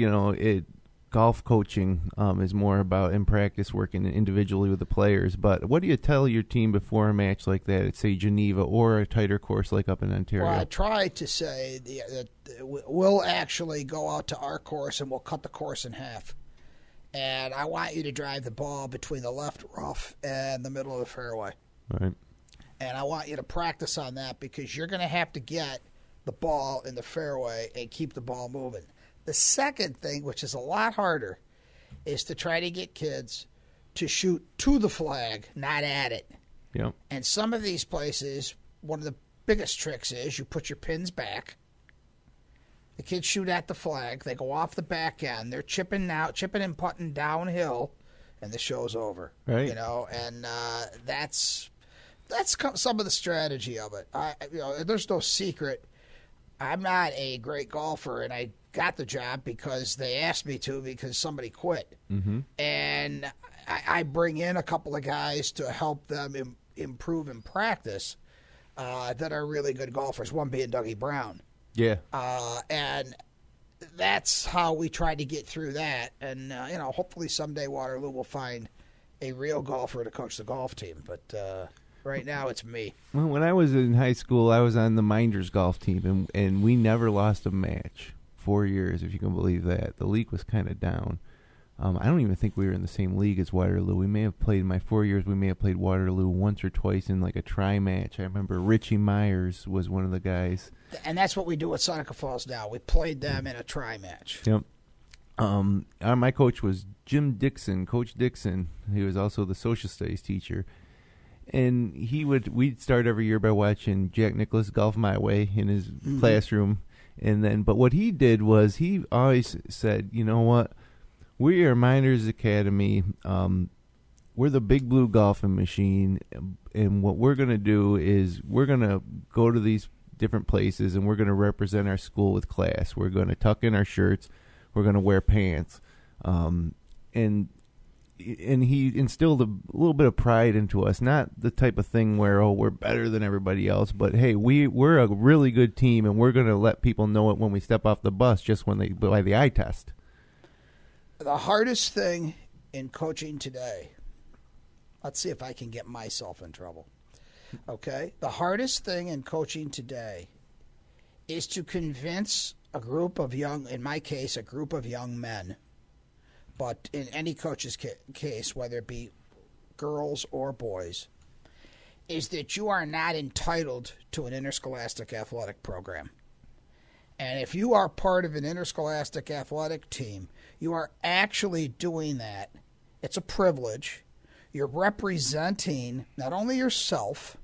[SPEAKER 2] golf coaching is more about in practice working individually with the players. But what do you tell your team before a match like that at, say, Geneva or a tighter course like up in Ontario?
[SPEAKER 4] Well, I try to say that we'll actually go out to our course and we'll cut the course in half. And I want you to drive the ball between the left rough and the middle of the fairway.
[SPEAKER 2] Right.
[SPEAKER 4] And I want you to practice on that because you're going to have to get the ball in the fairway and keep the ball moving. The second thing, which is a lot harder, is to try to get kids to shoot to the flag, not at it.
[SPEAKER 2] Yep.
[SPEAKER 4] And some of these places, one of the biggest tricks is you put your pins back. The kids shoot at the flag. They go off the back end. They're chipping and putting downhill, and the show's over.
[SPEAKER 2] Right.
[SPEAKER 4] And that's some of the strategy of it. There's no secret. I'm not a great golfer, and I got the job because they asked me to because somebody quit.
[SPEAKER 2] Mm-hmm.
[SPEAKER 4] And I bring in a couple of guys to help them improve in practice that are really good golfers, one being Dougie Brown.
[SPEAKER 2] Yeah.
[SPEAKER 4] And that's how we try to get through that. And, hopefully someday Waterloo will find a real golfer to coach the golf team. But right now it's me.
[SPEAKER 2] Well, when I was in high school, I was on the Minders golf team, and we never lost a match. 4 years, if you can believe that. The league was kind of down. I don't even think we were in the same league as Waterloo. We may have played, in my 4 years, we may have played Waterloo once or twice in like a tri-match. I remember Richie Myers was one of the guys.
[SPEAKER 4] And that's what we do at Seneca Falls now. We played them in a tri-match.
[SPEAKER 2] Yep. My coach was Jim Dixon, Coach Dixon. He was also the social studies teacher. And we'd start every year by watching Jack Nicklaus Golf My Way in his classroom. And then, but what he did was he always said, you know what, we are Miners Academy. We're the Big Blue golfing machine, and what we're going to do is we're going to go to these different places, and we're going to represent our school with class. We're going to tuck in our shirts. We're going to wear pants. And he instilled a little bit of pride into us, not the type of thing where, oh, we're better than everybody else, but hey, we're a really good team, and we're going to let people know it when we step off the bus, just when by the eye test.
[SPEAKER 4] The hardest thing in coaching today, let's see if I can get myself in trouble. Okay? The hardest thing in coaching today is to convince a group of young, in my case, a group of young men, but in any coach's case, whether it be girls or boys, is that you are not entitled to an interscholastic athletic program. And if you are part of an interscholastic athletic team, you are actually doing that. It's a privilege. You're representing not only yourself,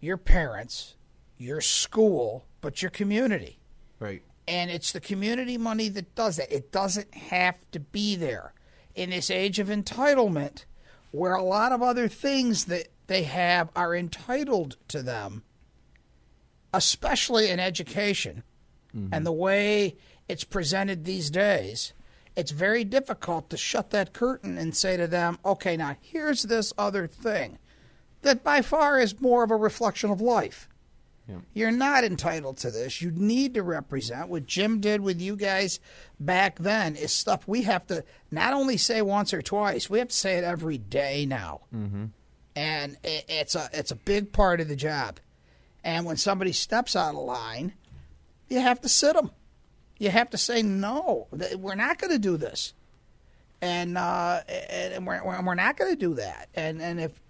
[SPEAKER 4] your parents, your school, but your community.
[SPEAKER 2] Right.
[SPEAKER 4] And it's the community money that does that. It doesn't have to be there. In this age of entitlement, where a lot of other things that they have are entitled to them, especially in education, and the way it's presented these days, it's very difficult to shut that curtain and say to them, okay, now here's this other thing that by far is more of a reflection of life. Yeah. You're not entitled to this. You need to represent. What Jim did with you guys back then is stuff we have to not only say once or twice, we have to say it every day now. Mm-hmm. And it's a big part of the job. And when somebody steps out of line, you have to sit them. You have to say, no, we're not going to do this. And we're not going to do that. And if,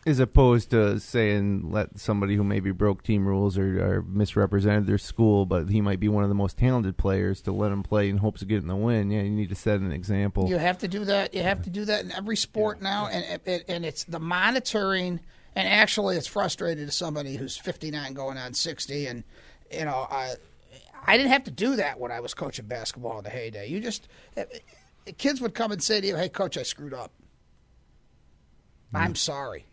[SPEAKER 2] as opposed to saying let somebody who maybe broke team rules or misrepresented their school, but he might be one of the most talented players, to let him play in hopes of getting the win. Yeah, you need to set an example.
[SPEAKER 4] You have to do that. You have to do that in every sport now, and it's the monitoring. And actually, it's frustrating to somebody who's 59 going on 60. And you know, I didn't have to do that when I was coaching basketball in the heyday. You just kids would come and say to you, "Hey, coach, I screwed up. I'm sorry.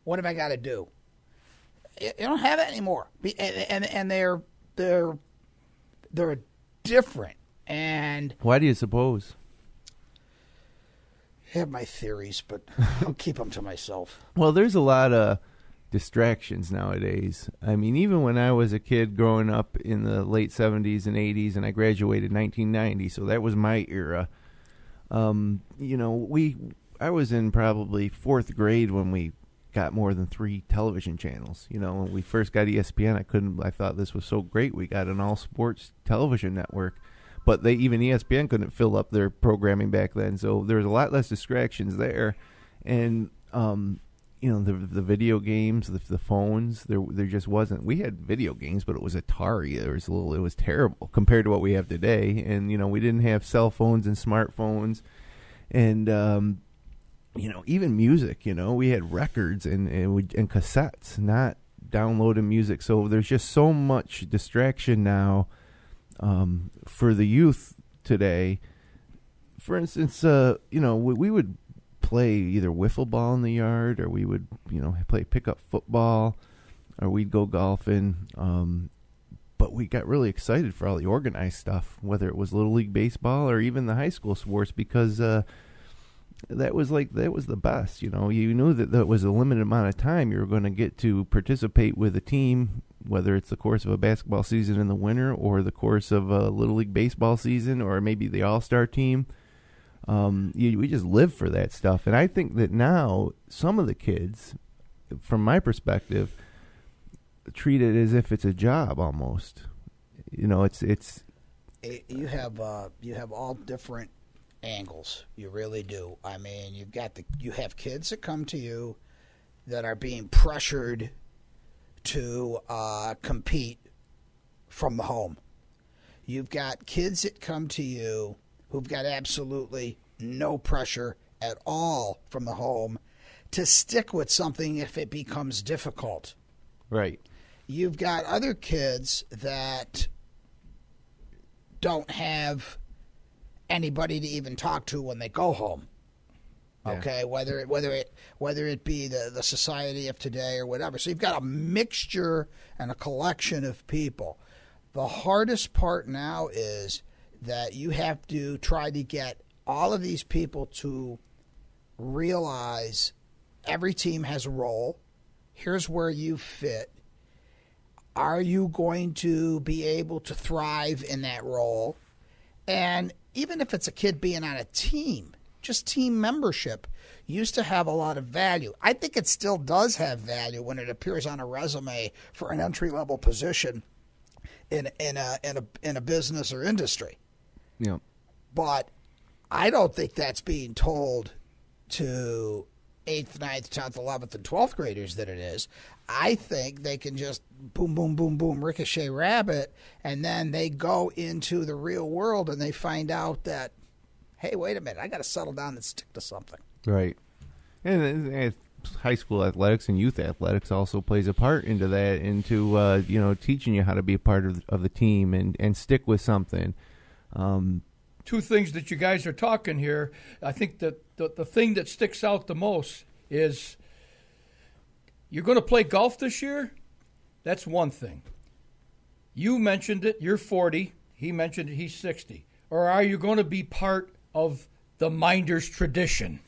[SPEAKER 4] What have I got to do?" You don't have that anymore, and they're different. And
[SPEAKER 2] why do you suppose?
[SPEAKER 4] I have my theories, but I'll keep them to myself.
[SPEAKER 2] Well, there's a lot of distractions nowadays. I mean, even when I was a kid growing up in the late 70s and 80s, and I graduated in 1990, so that was my era. You know, I was in probably fourth grade when we got more than 3 television channels. You know, when we first got ESPN, I thought this was so great. We got an all sports television network, but even ESPN couldn't fill up their programming back then. So there was a lot less distractions there. And, you know, the video games, the phones, there just wasn't. We had video games, but it was Atari. It was terrible compared to what we have today. And, you know, we didn't have cell phones and smartphones. And, you know, even music, you know, we had records and cassettes, not downloading music. So there's just so much distraction now for the youth today. For instance, you know, we would play either wiffle ball in the yard, or we would, you know, play pickup football, or we'd go golfing. But we got really excited for all the organized stuff, whether it was Little League Baseball or even the high school sports, because that was the best. You know, you knew that was a limited amount of time you were going to get to participate with a team, whether it's the course of a basketball season in the winter or the course of a Little League Baseball season or maybe the All-Star team. We just live for that stuff. And I think that now some of the kids, from my perspective, treat it as if it's a job almost. You know, it's
[SPEAKER 4] you have all different angles. You really do. I mean, you have kids that come to you that are being pressured to compete from the home. You've got kids that come to you who've got absolutely no pressure at all from the home to stick with something if it becomes difficult.
[SPEAKER 2] Right.
[SPEAKER 4] you've got other kids that don't have anybody to even talk to when they go home.
[SPEAKER 2] Yeah.
[SPEAKER 4] Okay, whether it be the society of today or whatever. So you've got a mixture and a collection of people. The hardest part now is that you have to try to get all of these people to realize every team has a role. Here's where you fit. Are you going to be able to thrive in that role? And even if it's a kid being on a team, just team membership used to have a lot of value. I think it still does have value when it appears on a resume for an entry-level position in a business or industry.
[SPEAKER 2] Yeah.
[SPEAKER 4] But I don't think that's being told to 8th, 9th, 10th, 11th, and 12th graders that it is. I think they can just boom, boom, boom, boom, ricochet rabbit, and then they go into the real world and they find out that, hey, wait a minute, I got to settle down and stick to something.
[SPEAKER 2] Right. And high school athletics and youth athletics also plays a part into that, into teaching you how to be a part of the team and stick with something.
[SPEAKER 3] Two things that you guys are talking here. I think that the thing that sticks out the most is you're going to play golf this year. That's one thing. You mentioned it. You're 40. He mentioned it. He's 60. Or are you going to be part of the Minders tradition?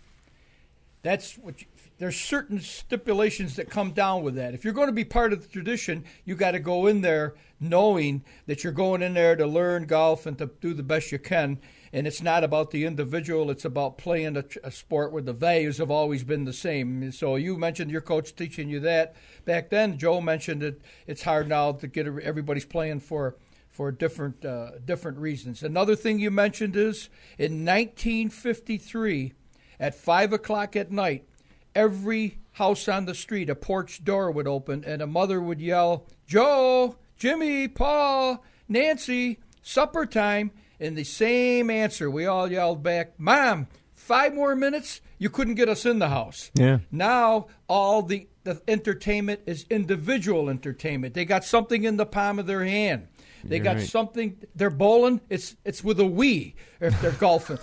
[SPEAKER 3] That's what. There's certain stipulations that come down with that. If you're going to be part of the tradition, you got to go in there knowing that you're going in there to learn golf and to do the best you can. And it's not about the individual. It's about playing a sport where the values have always been the same. So you mentioned your coach teaching you that. Back then, Joe mentioned that it's hard now to get everybody's playing for different reasons. Another thing you mentioned is in 1953, at 5 o'clock at night, every house on the street, a porch door would open, and a mother would yell, Joe, Jimmy, Paul, Nancy, supper time. And the same answer, we all yelled back, Mom, 5 more minutes, you couldn't get us in the house.
[SPEAKER 2] Yeah.
[SPEAKER 3] Now all the entertainment is individual entertainment. They got something in the palm of their hand. They got something. They're bowling. It's with a Wii. If they're golfing,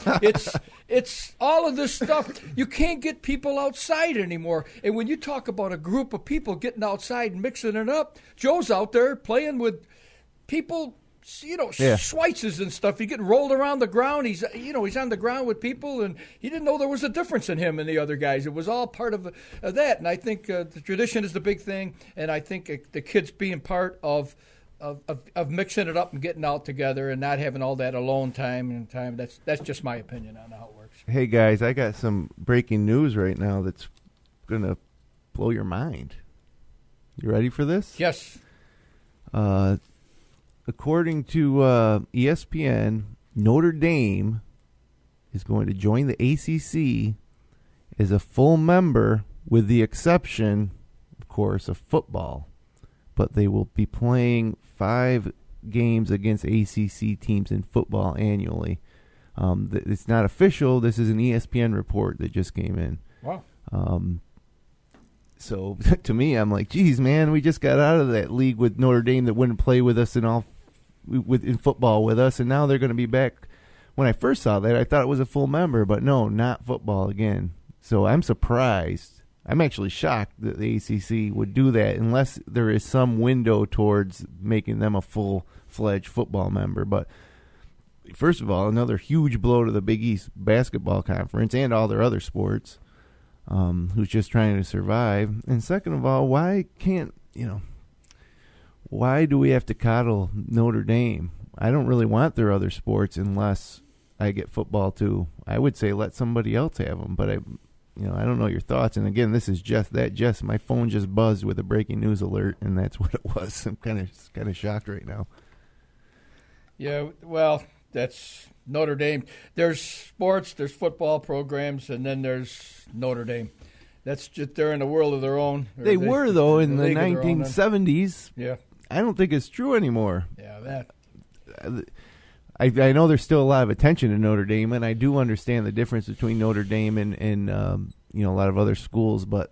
[SPEAKER 3] it's all of this stuff. You can't get people outside anymore. And when you talk about a group of people getting outside and mixing it up, Joe's out there playing with people. Schweitzes and stuff. He's getting rolled around the ground. He's on the ground with people, and he didn't know there was a difference in him and the other guys. It was all part of that. And I think the tradition is the big thing. And I think the kids being part of mixing it up and getting out together and not having all that alone time. That's just my opinion on how it works.
[SPEAKER 2] Hey, guys, I got some breaking news right now that's going to blow your mind. You ready for this?
[SPEAKER 3] Yes.
[SPEAKER 2] According to ESPN, Notre Dame is going to join the ACC as a full member with the exception, of course, of football. But they will be playing 5 games against ACC teams in football annually. It's not official. This is an ESPN report that just came in.
[SPEAKER 3] Wow.
[SPEAKER 2] So to me, I'm like, geez, man, we just got out of that league with Notre Dame that wouldn't play with us in football with us, and now they're going to be back. When I first saw that, I thought it was a full member, but no, not football again. So I'm surprised. I'm actually shocked that the ACC would do that unless there is some window towards making them a full-fledged football member. But first of all, another huge blow to the Big East basketball conference and all their other sports, who's just trying to survive. And second of all, why do we have to coddle Notre Dame? I don't really want their other sports unless I get football too. I would say let somebody else have them, but I don't know your thoughts. And again, this is just my phone just buzzed with a breaking news alert, and that's what it was. I'm kind of shocked right now.
[SPEAKER 3] Yeah, well, that's Notre Dame. There's sports, there's football programs, and then there's Notre Dame. That's just they're in a world of their own.
[SPEAKER 2] They were though in the 1970s.
[SPEAKER 3] Yeah,
[SPEAKER 2] I don't think it's true anymore.
[SPEAKER 3] Yeah, that.
[SPEAKER 2] I know there's still a lot of attention to Notre Dame, and I do understand the difference between Notre Dame and a lot of other schools. But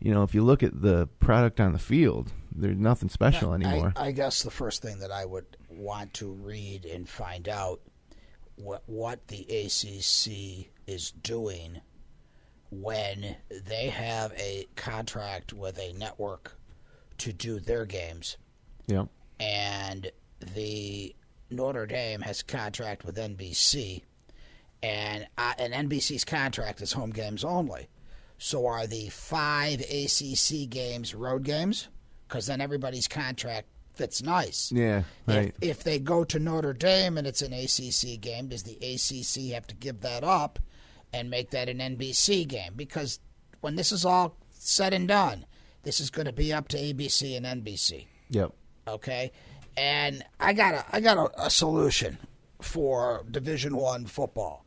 [SPEAKER 2] if you look at the product on the field, there's nothing special anymore.
[SPEAKER 4] I guess the first thing that I would want to read and find out what the ACC is doing when they have a contract with a network to do their games.
[SPEAKER 2] Yep.
[SPEAKER 4] And the Notre Dame has a contract with NBC, and NBC's contract is home games only. So are the 5 ACC games road games? Because then everybody's contract fits nice.
[SPEAKER 2] Yeah, right.
[SPEAKER 4] If they go to Notre Dame and it's an ACC game, does the ACC have to give that up and make that an NBC game? Because when this is all said and done, this is going to be up to ABC and NBC.
[SPEAKER 2] Yep.
[SPEAKER 4] Okay, and I got a solution for Division I football,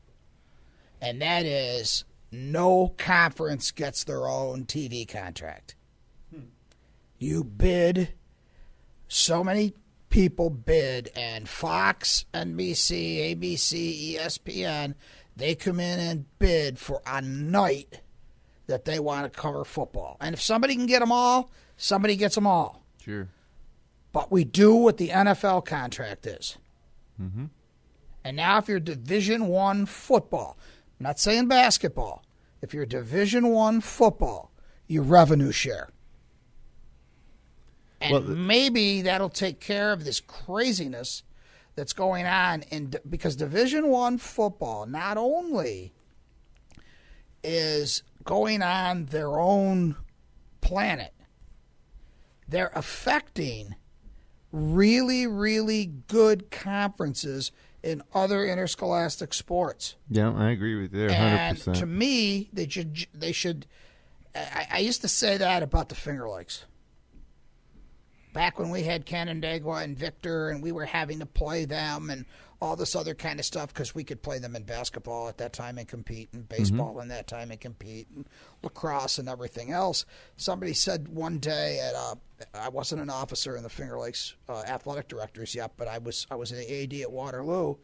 [SPEAKER 4] and that is no conference gets their own TV contract. You bid, so many people bid, and Fox, NBC, ABC, ESPN, they come in and bid for a night that they want to cover football. And if somebody can get them all, somebody gets them all.
[SPEAKER 2] Sure.
[SPEAKER 4] But we do what the NFL contract is.
[SPEAKER 2] Mm-hmm.
[SPEAKER 4] And now if you're Division I football, I'm not saying basketball, if you're Division I football, you revenue share. And maybe that'll take care of this craziness that's going on. Because Division I football not only is going on their own planet, they're affecting really, really good conferences in other interscholastic sports.
[SPEAKER 2] Yeah, I agree with you there, 100%.
[SPEAKER 4] And to me, they should. I used to say that about the Finger Lakes. Back when we had Canandaigua and Victor, and we were having to play them and all this other kind of stuff because we could play them in basketball at that time and compete, and baseball in that time and compete, and lacrosse and everything else. Somebody said one day I wasn't an officer in the Finger Lakes athletic directors yet, but I was an AD at Waterloo,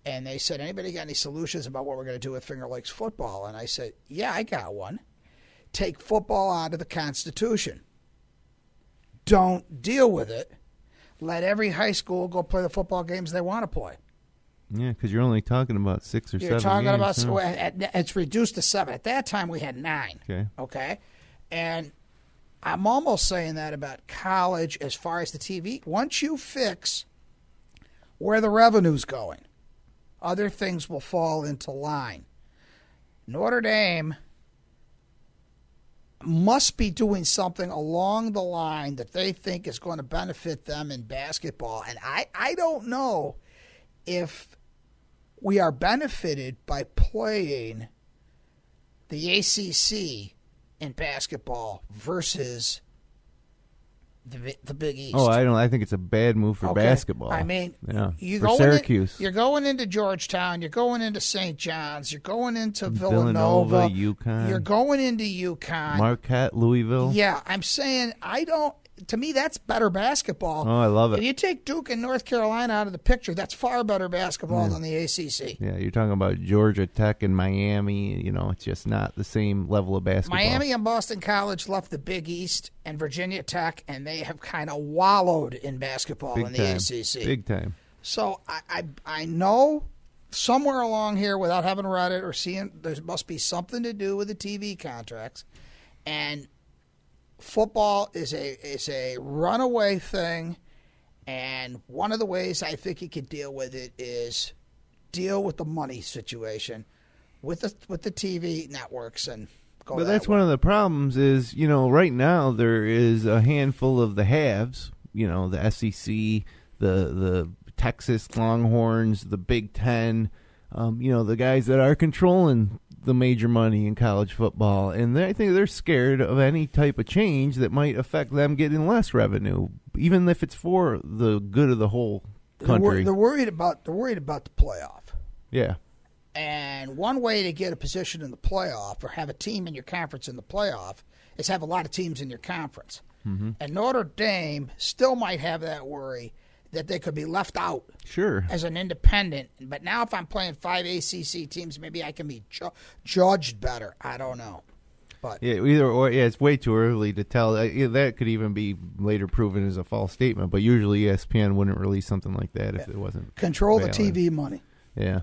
[SPEAKER 4] and they said, anybody got any solutions about what we're going to do with Finger Lakes football? And I said, yeah, I got one. Take football out of the Constitution. Don't deal with it. Let every high school go play the football games they want to play.
[SPEAKER 2] Yeah, because you're only talking about 6 or 7
[SPEAKER 4] You're talking
[SPEAKER 2] games,
[SPEAKER 4] about it's reduced to 7. At that time, we had 9. Okay, and I'm almost saying that about college as far as the TV. Once you fix where the revenue's going, other things will fall into line. Notre Dame must be doing something along the line that they think is going to benefit them in basketball. And I don't know if we are benefited by playing the ACC in basketball versus the Big East.
[SPEAKER 2] Oh, I think it's a bad move for basketball.
[SPEAKER 4] I mean,
[SPEAKER 2] for Syracuse.
[SPEAKER 4] You're going into Georgetown. You're going into St. John's. You're going into Villanova.
[SPEAKER 2] UConn.
[SPEAKER 4] You're going into UConn.
[SPEAKER 2] Marquette, Louisville.
[SPEAKER 4] Yeah, I'm saying to me, that's better basketball.
[SPEAKER 2] Oh, I love it.
[SPEAKER 4] If you take Duke and North Carolina out of the picture, that's far better basketball than the ACC.
[SPEAKER 2] Yeah, you're talking about Georgia Tech and Miami. It's just not the same level of basketball.
[SPEAKER 4] Miami and Boston College left the Big East and Virginia Tech, and they have kind of wallowed in basketball in the ACC.
[SPEAKER 2] Big time.
[SPEAKER 4] So I know somewhere along here, without having read it or seeing, there must be something to do with the TV contracts, and football is a runaway thing, and one of the ways I think you could deal with it is deal with the money situation with the TV networks and go.
[SPEAKER 2] But that's one of the problems is, right now there is a handful of the haves, the SEC, the Texas Longhorns, the Big Ten, the guys that are controlling the major money in college football, and I think they're scared of any type of change that might affect them getting less revenue, even if it's for the good of the whole country.
[SPEAKER 4] They're worried about the playoff.
[SPEAKER 2] Yeah.
[SPEAKER 4] And one way to get a position in the playoff or have a team in your conference in the playoff is have a lot of teams in your conference. Mm-hmm. And Notre Dame still might have that worry that they could be left out as an independent. But now if I'm playing 5 ACC teams, maybe I can be judged better. I don't know. But
[SPEAKER 2] either or. Yeah, it's way too early to tell. That could even be later proven as a false statement. But usually ESPN wouldn't release something like that if it wasn't
[SPEAKER 4] control
[SPEAKER 2] valid.
[SPEAKER 4] the TV money.
[SPEAKER 2] Yeah.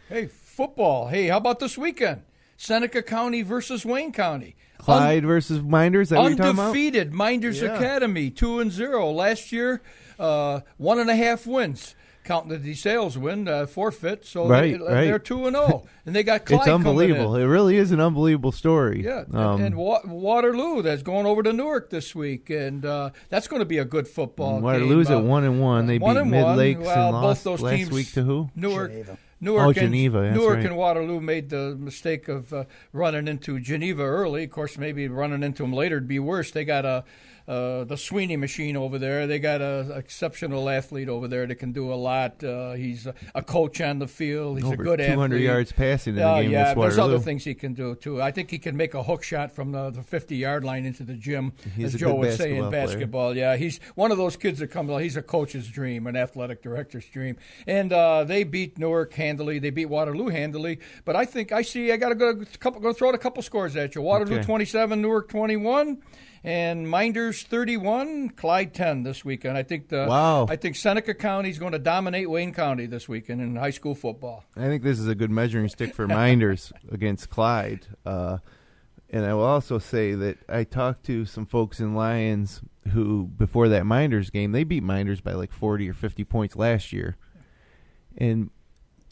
[SPEAKER 3] Hey, football. Hey, how about this weekend? Seneca County versus Wayne County.
[SPEAKER 2] Clyde versus Minders. That what you're talking about?
[SPEAKER 3] Undefeated Minders Academy, 2-0 last year. 1.5 wins. Counting the DeSales win, forfeit, so
[SPEAKER 2] right.
[SPEAKER 3] They're 2-0, and they got Clyde.
[SPEAKER 2] It's unbelievable. It really is an unbelievable story.
[SPEAKER 3] Yeah, and Waterloo that's going over to Newark this week, and that's going to be a good football game.
[SPEAKER 2] Waterloo's at 1-1. They beat Mid Lakes and lost
[SPEAKER 3] both those
[SPEAKER 2] last
[SPEAKER 3] teams,
[SPEAKER 2] week to who?
[SPEAKER 3] Newark.
[SPEAKER 2] Geneva. That's
[SPEAKER 3] Newark
[SPEAKER 2] right.
[SPEAKER 3] and Waterloo made the mistake of running into Geneva early. Of course, maybe running into them later would be worse. They got the Sweeney machine over there. They got an exceptional athlete over there that can do a lot. He's a coach on the field. He's
[SPEAKER 2] Over
[SPEAKER 3] a good
[SPEAKER 2] 200
[SPEAKER 3] athlete.
[SPEAKER 2] yards passing in the game.
[SPEAKER 3] Yeah,
[SPEAKER 2] against
[SPEAKER 3] there's
[SPEAKER 2] Waterloo.
[SPEAKER 3] other things he can do, too. I think he can make a hook shot from the 50-yard line into the gym,
[SPEAKER 2] He's
[SPEAKER 3] as
[SPEAKER 2] a
[SPEAKER 3] Joe
[SPEAKER 2] good
[SPEAKER 3] would say in
[SPEAKER 2] basketball
[SPEAKER 3] basketball. Yeah, he's one of those kids that comes. He's a coach's dream, an athletic director's dream. And they beat Newark handily. They beat Waterloo handily. But I got to go throw out a couple scores at you. Waterloo 27, Newark 21. And Minders 31, Clyde 10 this weekend. I think Seneca County is going to dominate Wayne County this weekend in high school football.
[SPEAKER 2] I think this is a good measuring stick for Minders against Clyde. And I will also say that I talked to some folks in Lyons who, before that Minders game, they beat Minders by like 40 or 50 points last year. And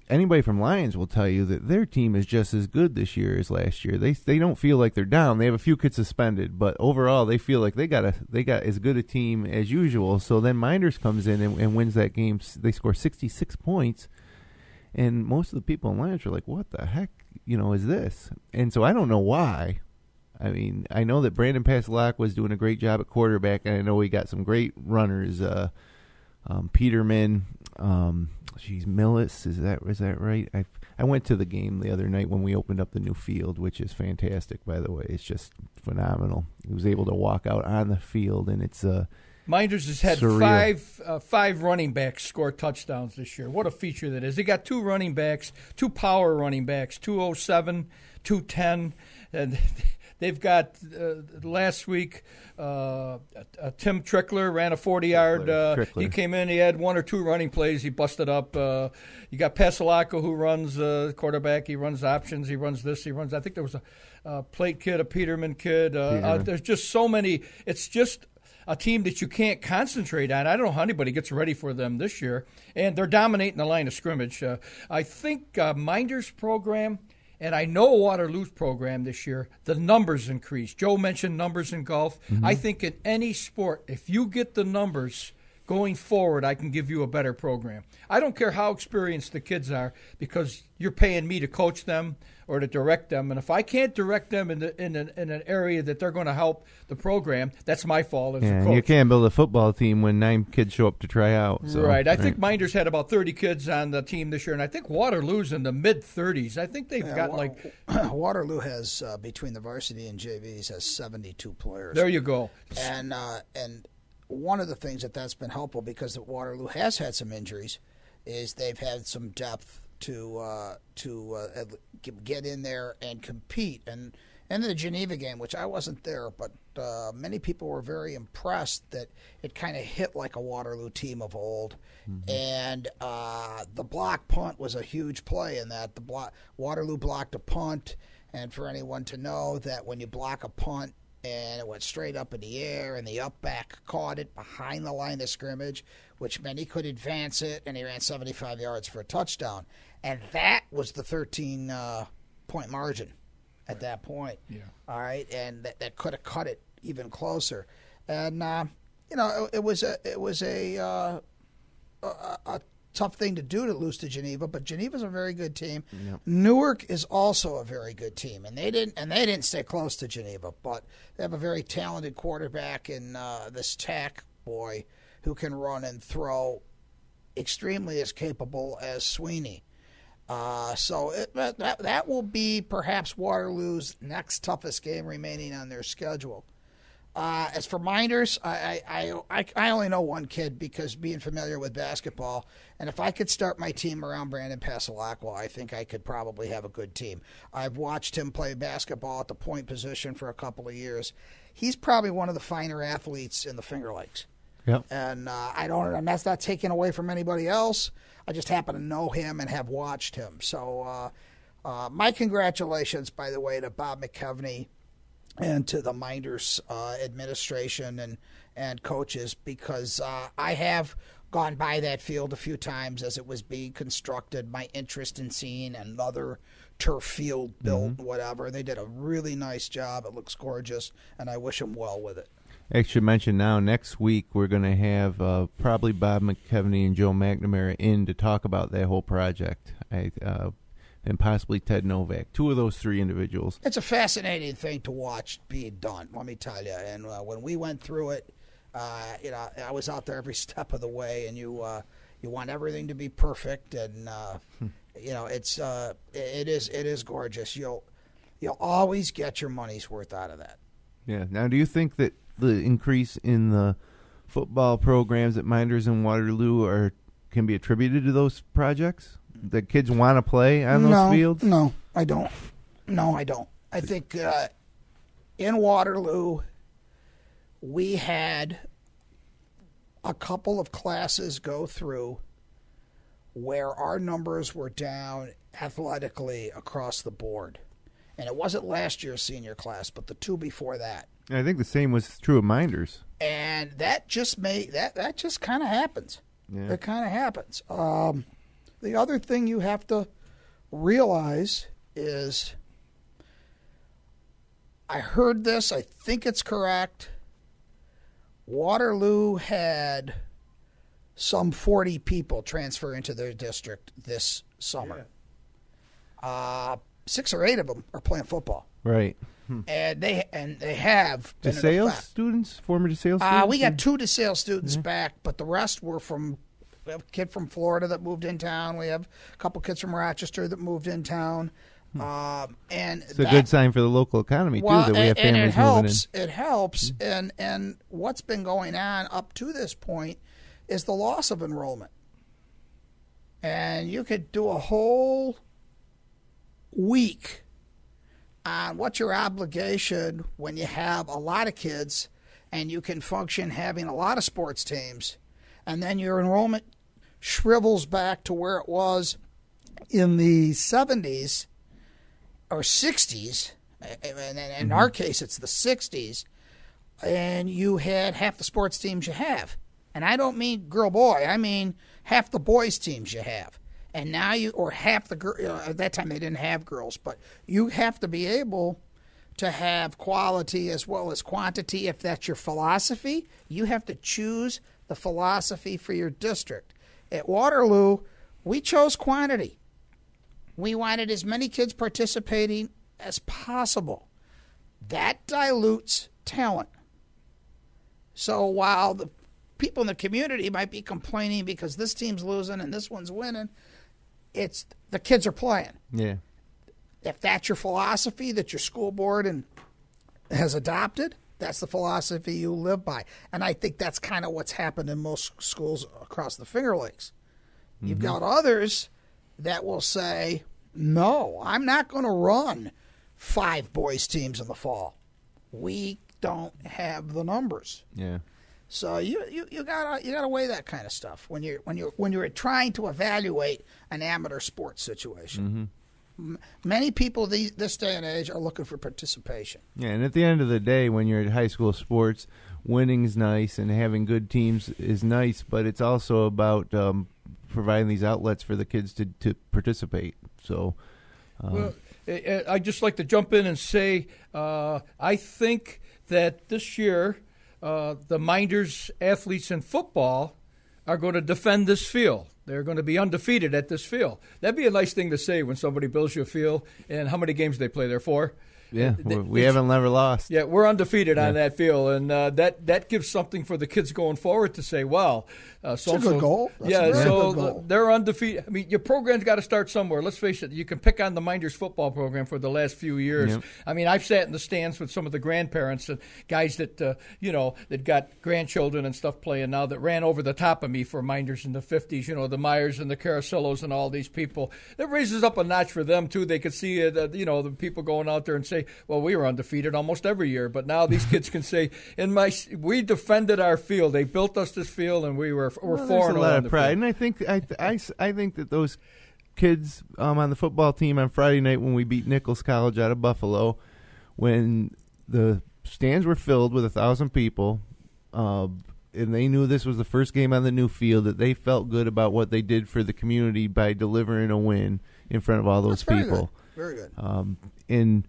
[SPEAKER 2] anybody from Lyons will tell you that their team is just as good this year as last year. They don't feel like they're down. They have a few kids suspended, but overall they feel like they got as good a team as usual. So then Minders comes in and wins that game. They score 66 points, and most of the people in Lyons are like, "What the heck, is this?" And so I don't know why. I mean, I know that Brandon Paslock was doing a great job at quarterback, and I know we got some great runners. Peterman. Millis, is that right? I went to the game the other night when we opened up the new field, which is fantastic, by the way. It's just phenomenal. He was able to walk out on the field, and it's
[SPEAKER 3] Minders has had
[SPEAKER 2] surreal.
[SPEAKER 3] five running backs score touchdowns this year. What a feature that is. They got two running backs, two power running backs, 207, 210, and they've got last week Tim Trickler ran a 40-yard. He came in. He had one or two running plays. He busted up. You got Pasalaco who runs quarterback. He runs options. He runs this. He runs. I think there was a plate kid, a Peterman kid. There's just so many. It's just a team that you can't concentrate on. I don't know how anybody gets ready for them this year. And they're dominating the line of scrimmage. I think Minders' program, and I know Waterloo's program this year, the numbers increase. Joe mentioned numbers in golf. Mm-hmm. I think in any sport, if you get the numbers going forward, I can give you a better program. I don't care how experienced the kids are, because you're paying me to coach them or to direct them. And if I can't direct them in an area that they're going to help the program, that's my fault as a coach.
[SPEAKER 2] You can't build a football team when 9 kids show up to try out. So,
[SPEAKER 3] right. I think Minders had about 30 kids on the team this year, and I think Waterloo's in the mid-30s. I think they've got
[SPEAKER 4] Waterloo has, between the varsity and JVs, has 72 players.
[SPEAKER 3] There you go.
[SPEAKER 4] And one of the things that's been helpful, because Waterloo has had some injuries, is they've had some depth to get in there and compete. And in the Geneva game, which I wasn't there, but many people were very impressed that it kind of hit like a Waterloo team of old. Mm-hmm. And the block punt was a huge play in that. Waterloo blocked a punt, and for anyone to know that when you block a punt, and it went straight up in the air, and the up back caught it behind the line of scrimmage, which meant he could advance it, and he ran 75 yards for a touchdown. And that was the 13-point margin at that point. Yeah. All right, and that could have cut it even closer. And it was a tough thing to do, to lose to Geneva, but Geneva's a very good team. Yep. Newark is also a very good team, and they didn't stay close to Geneva, but they have a very talented quarterback in this Tack boy who can run and throw, extremely as capable as Sweeney. So that will be perhaps Waterloo's next toughest game remaining on their schedule. As for Minders, I only know one kid because being familiar with basketball, and if I could start my team around Brandon Passalacqua, I think I could probably have a good team. I've watched him play basketball at the point position for a couple of years. He's probably one of the finer athletes in the Finger Lakes.
[SPEAKER 2] Yep.
[SPEAKER 4] And and that's not taken away from anybody else. I just happen to know him and have watched him. So my congratulations, by the way, to Bob McKevney and to the Minders administration and coaches, because I have gone by that field a few times as it was being constructed. My interest in seeing another turf field built, whatever. They did a really nice job. It looks gorgeous, and I wish them well with it.
[SPEAKER 2] I should mention now, next week we're going to have probably Bob McKevney and Joe McNamara in to talk about that whole project. And possibly Ted Novak, two of those three individuals.
[SPEAKER 4] It's a fascinating thing to watch being done, let me tell you. And when we went through it, I was out there every step of the way, and you want everything to be perfect, and it is gorgeous. You'll always get your money's worth out of that.
[SPEAKER 2] Yeah. Now, do you think that the increase in the football programs at Minders and Waterloo can be attributed to those projects? The kids want to play on those fields?
[SPEAKER 4] No, I don't. I think in Waterloo, we had a couple of classes go through where our numbers were down athletically across the board. And it wasn't last year's senior class, but the two before that.
[SPEAKER 2] And I think the same was true of Minders.
[SPEAKER 4] And that just kind of happens.
[SPEAKER 2] Yeah.
[SPEAKER 4] It kind of happens. The other thing you have to realize is, I heard this, I think it's correct. Waterloo had some 40 people transfer into their district this summer. Yeah. 6 or 8 of them are playing football.
[SPEAKER 2] Right.
[SPEAKER 4] And they have been
[SPEAKER 2] DeSales students, former DeSales students?
[SPEAKER 4] We got 2 DeSales students back, but the rest were from. We have a kid from Florida that moved in town. We have a couple kids from Rochester that moved in town. And
[SPEAKER 2] it's a good sign for the local economy, too, that we have families moving in.
[SPEAKER 4] It helps. And what's been going on up to this point is the loss of enrollment. And you could do a whole week on what's your obligation when you have a lot of kids and you can function having a lot of sports teams, and then your enrollment shrivels back to where it was in the 70s or 60s, and in our case it's the 60s, and you had half the sports teams you have. And I don't mean girl-boy, I mean half the boys' teams you have. And now or half the at that time they didn't have girls, but you have to be able to have quality as well as quantity. If that's your philosophy, you have to choose the philosophy for your district. At Waterloo, we chose quantity. We wanted as many kids participating as possible. That dilutes talent. So while the people in the community might be complaining because this team's losing and this one's winning, it's the kids are playing.
[SPEAKER 2] Yeah.
[SPEAKER 4] If that's your philosophy that your school board has adopted, that's the philosophy you live by. And I think that's kind of what's happened in most schools across the Finger Lakes. You've got others that will say, no, I'm not going to run 5 boys teams in the fall. We don't have the numbers.
[SPEAKER 2] Yeah.
[SPEAKER 4] So you gotta weigh that kind of stuff when you're trying to evaluate an amateur sports situation. Many people this day and age are looking for participation.
[SPEAKER 2] Yeah, and at the end of the day, when you're at high school sports, winning's nice and having good teams is nice, but it's also about providing these outlets for the kids to participate. So,
[SPEAKER 3] well, I'd just like to jump in and say I think that this year the Minders athletes in football are going to defend this field. They're going to be undefeated at this field. That'd be a nice thing to say when somebody builds you a field. And how many games do they play there for?
[SPEAKER 2] Yeah, we haven't never lost.
[SPEAKER 3] Yeah, we're undefeated on that field, and that gives something for the kids going forward to say, well,
[SPEAKER 4] that's a good goal. That's a very good goal.
[SPEAKER 3] They're undefeated. I mean, your program's got to start somewhere. Let's face it, you can pick on the Minders football program for the last few years.
[SPEAKER 2] Yep.
[SPEAKER 3] I mean, I've sat in the stands with some of the grandparents and guys that, that got grandchildren and stuff playing now that ran over the top of me for Minders in the 50s, the Myers and the Caracellos and all these people. That raises up a notch for them, too. They could see it, the people going out there and say, well, we were undefeated almost every year. But now these kids can say, we defended our field. They built us this field, and we're 4-0.
[SPEAKER 2] There's a lot of pride, and I think that those kids on the football team on Friday night when we beat Nichols College out of Buffalo, when the stands were filled with 1,000 people, and they knew this was the first game on the new field, that they felt good about what they did for the community by delivering a win in front of all those people.
[SPEAKER 4] Very good.
[SPEAKER 2] And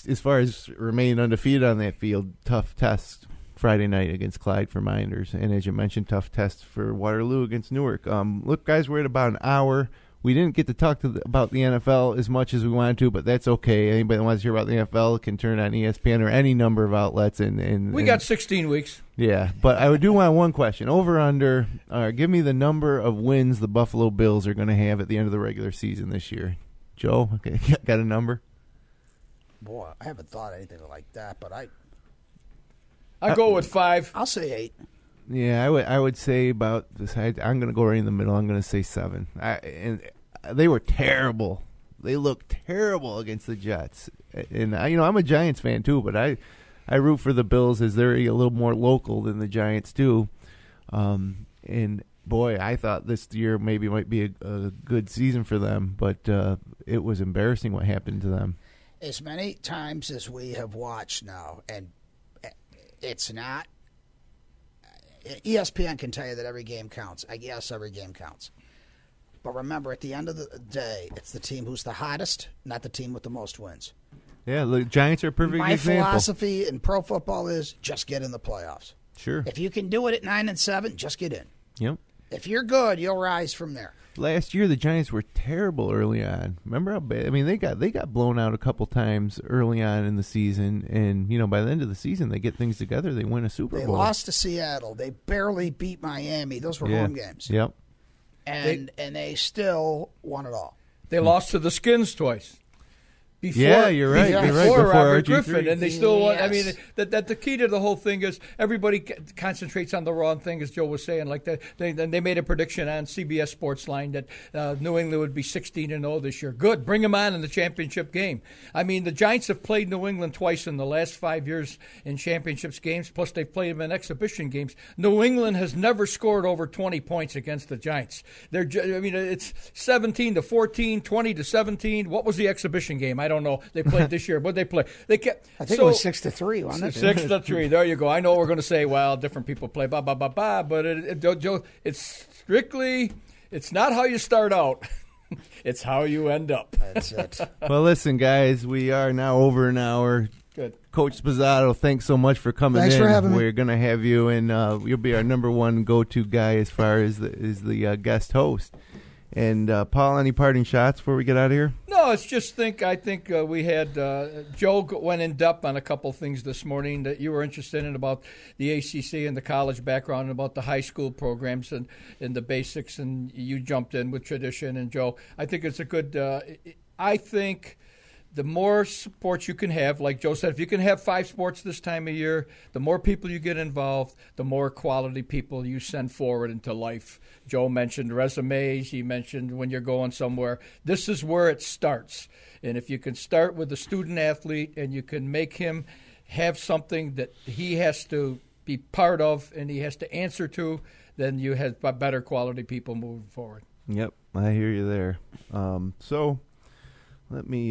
[SPEAKER 2] as far as remaining undefeated on that field, tough test Friday night against Clyde for Minders, and as you mentioned, tough test for Waterloo against Newark. Look, guys, we're at about an hour. We didn't get to talk about the NFL as much as we wanted to, but that's okay. Anybody that wants to hear about the NFL can turn on ESPN or any number of outlets. And
[SPEAKER 3] we got 16 weeks.
[SPEAKER 2] Yeah, but I do want one question. Over, under, give me the number of wins the Buffalo Bills are going to have at the end of the regular season this year. Joe, okay, got a number?
[SPEAKER 4] Boy, I haven't thought anything like that, but
[SPEAKER 3] I go with 5.
[SPEAKER 4] I'll say 8.
[SPEAKER 2] Yeah, I would say about this. I'm going to go right in the middle. I'm going to say 7. And they were terrible. They looked terrible against the Jets. And I'm a Giants fan too, but I root for the Bills as they're a little more local than the Giants do. And boy, I thought this year maybe might be a good season for them, but it was embarrassing what happened to them.
[SPEAKER 4] As many times as we have watched now, and it's not. ESPN can tell you that every game counts. I guess every game counts. But remember, at the end of the day, it's the team who's the hottest, not the team with the most wins.
[SPEAKER 2] Yeah, the Giants are a perfect example.
[SPEAKER 4] My philosophy in pro football is just get in the playoffs.
[SPEAKER 2] Sure.
[SPEAKER 4] If you can do it at 9-7, just get in.
[SPEAKER 2] Yep.
[SPEAKER 4] If you're good, you'll rise from there.
[SPEAKER 2] Last year, the Giants were terrible early on. Remember how bad? I mean, they got blown out a couple times early on in the season, and by the end of the season, they get things together. They win a Super Bowl.
[SPEAKER 4] They lost to Seattle. They barely beat Miami. Those were home games.
[SPEAKER 2] Yep.
[SPEAKER 4] And they still won it all.
[SPEAKER 3] They lost to the Skins twice.
[SPEAKER 2] You're right.
[SPEAKER 3] Before Robert
[SPEAKER 2] RG3.
[SPEAKER 3] Griffin, and they still won. I mean,
[SPEAKER 4] Yes.
[SPEAKER 3] that the key to the whole thing is everybody concentrates on the wrong thing, as Joe was saying. Like that, they made a prediction on CBS Sports Line that New England would be 16-0 this year. Good, bring them on in the championship game. I mean, the Giants have played New England twice in the last 5 years in championships games. Plus, they've played them in exhibition games. New England has never scored over 20 points against the Giants. It's 17-14, 20-17. What was the exhibition game? I don't know. They played this year. What did they play?
[SPEAKER 4] I think it was 6-3, wasn't it?
[SPEAKER 3] 6-3. There you go. I know we're going to say, well, different people play, blah, blah, blah, blah. But it's strictly, it's not how you start out. It's how you end up.
[SPEAKER 4] That's it.
[SPEAKER 2] Well, listen, guys, we are now over an hour.
[SPEAKER 3] Good.
[SPEAKER 2] Coach Sposato, thanks so much for coming in.
[SPEAKER 4] Thanks for having me.
[SPEAKER 2] We're going to have you, and you'll be our number one go-to guy as far as the guest host. And, Paul, any parting shots before we get out of here?
[SPEAKER 3] No, it's just I think we had Joe went in depth on a couple things this morning that you were interested in about the ACC and the college background and about the high school programs and the basics, and you jumped in with tradition. And, Joe, I think it's a good I think the more sports you can have, like Joe said, if you can have 5 sports this time of year, the more people you get involved, the more quality people you send forward into life. Joe mentioned resumes. He mentioned when you're going somewhere. This is where it starts. And if you can start with a student athlete and you can make him have something that he has to be part of and he has to answer to, then you have better quality people moving forward.
[SPEAKER 2] Yep, I hear you there. So let me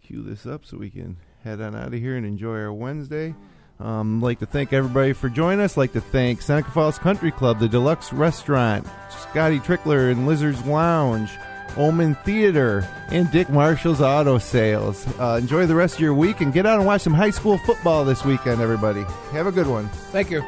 [SPEAKER 2] cue this up so we can head on out of here and enjoy our Wednesday. Like to thank everybody for joining us. Like to thank Seneca Falls Country Club, the Deluxe Restaurant, Scotty Trickler and Lizard's Lounge, Omen Theater, and Dick Marshall's Auto Sales. Enjoy the rest of your week and get out and watch some high school football this weekend, everybody. Have a good one.
[SPEAKER 3] Thank you.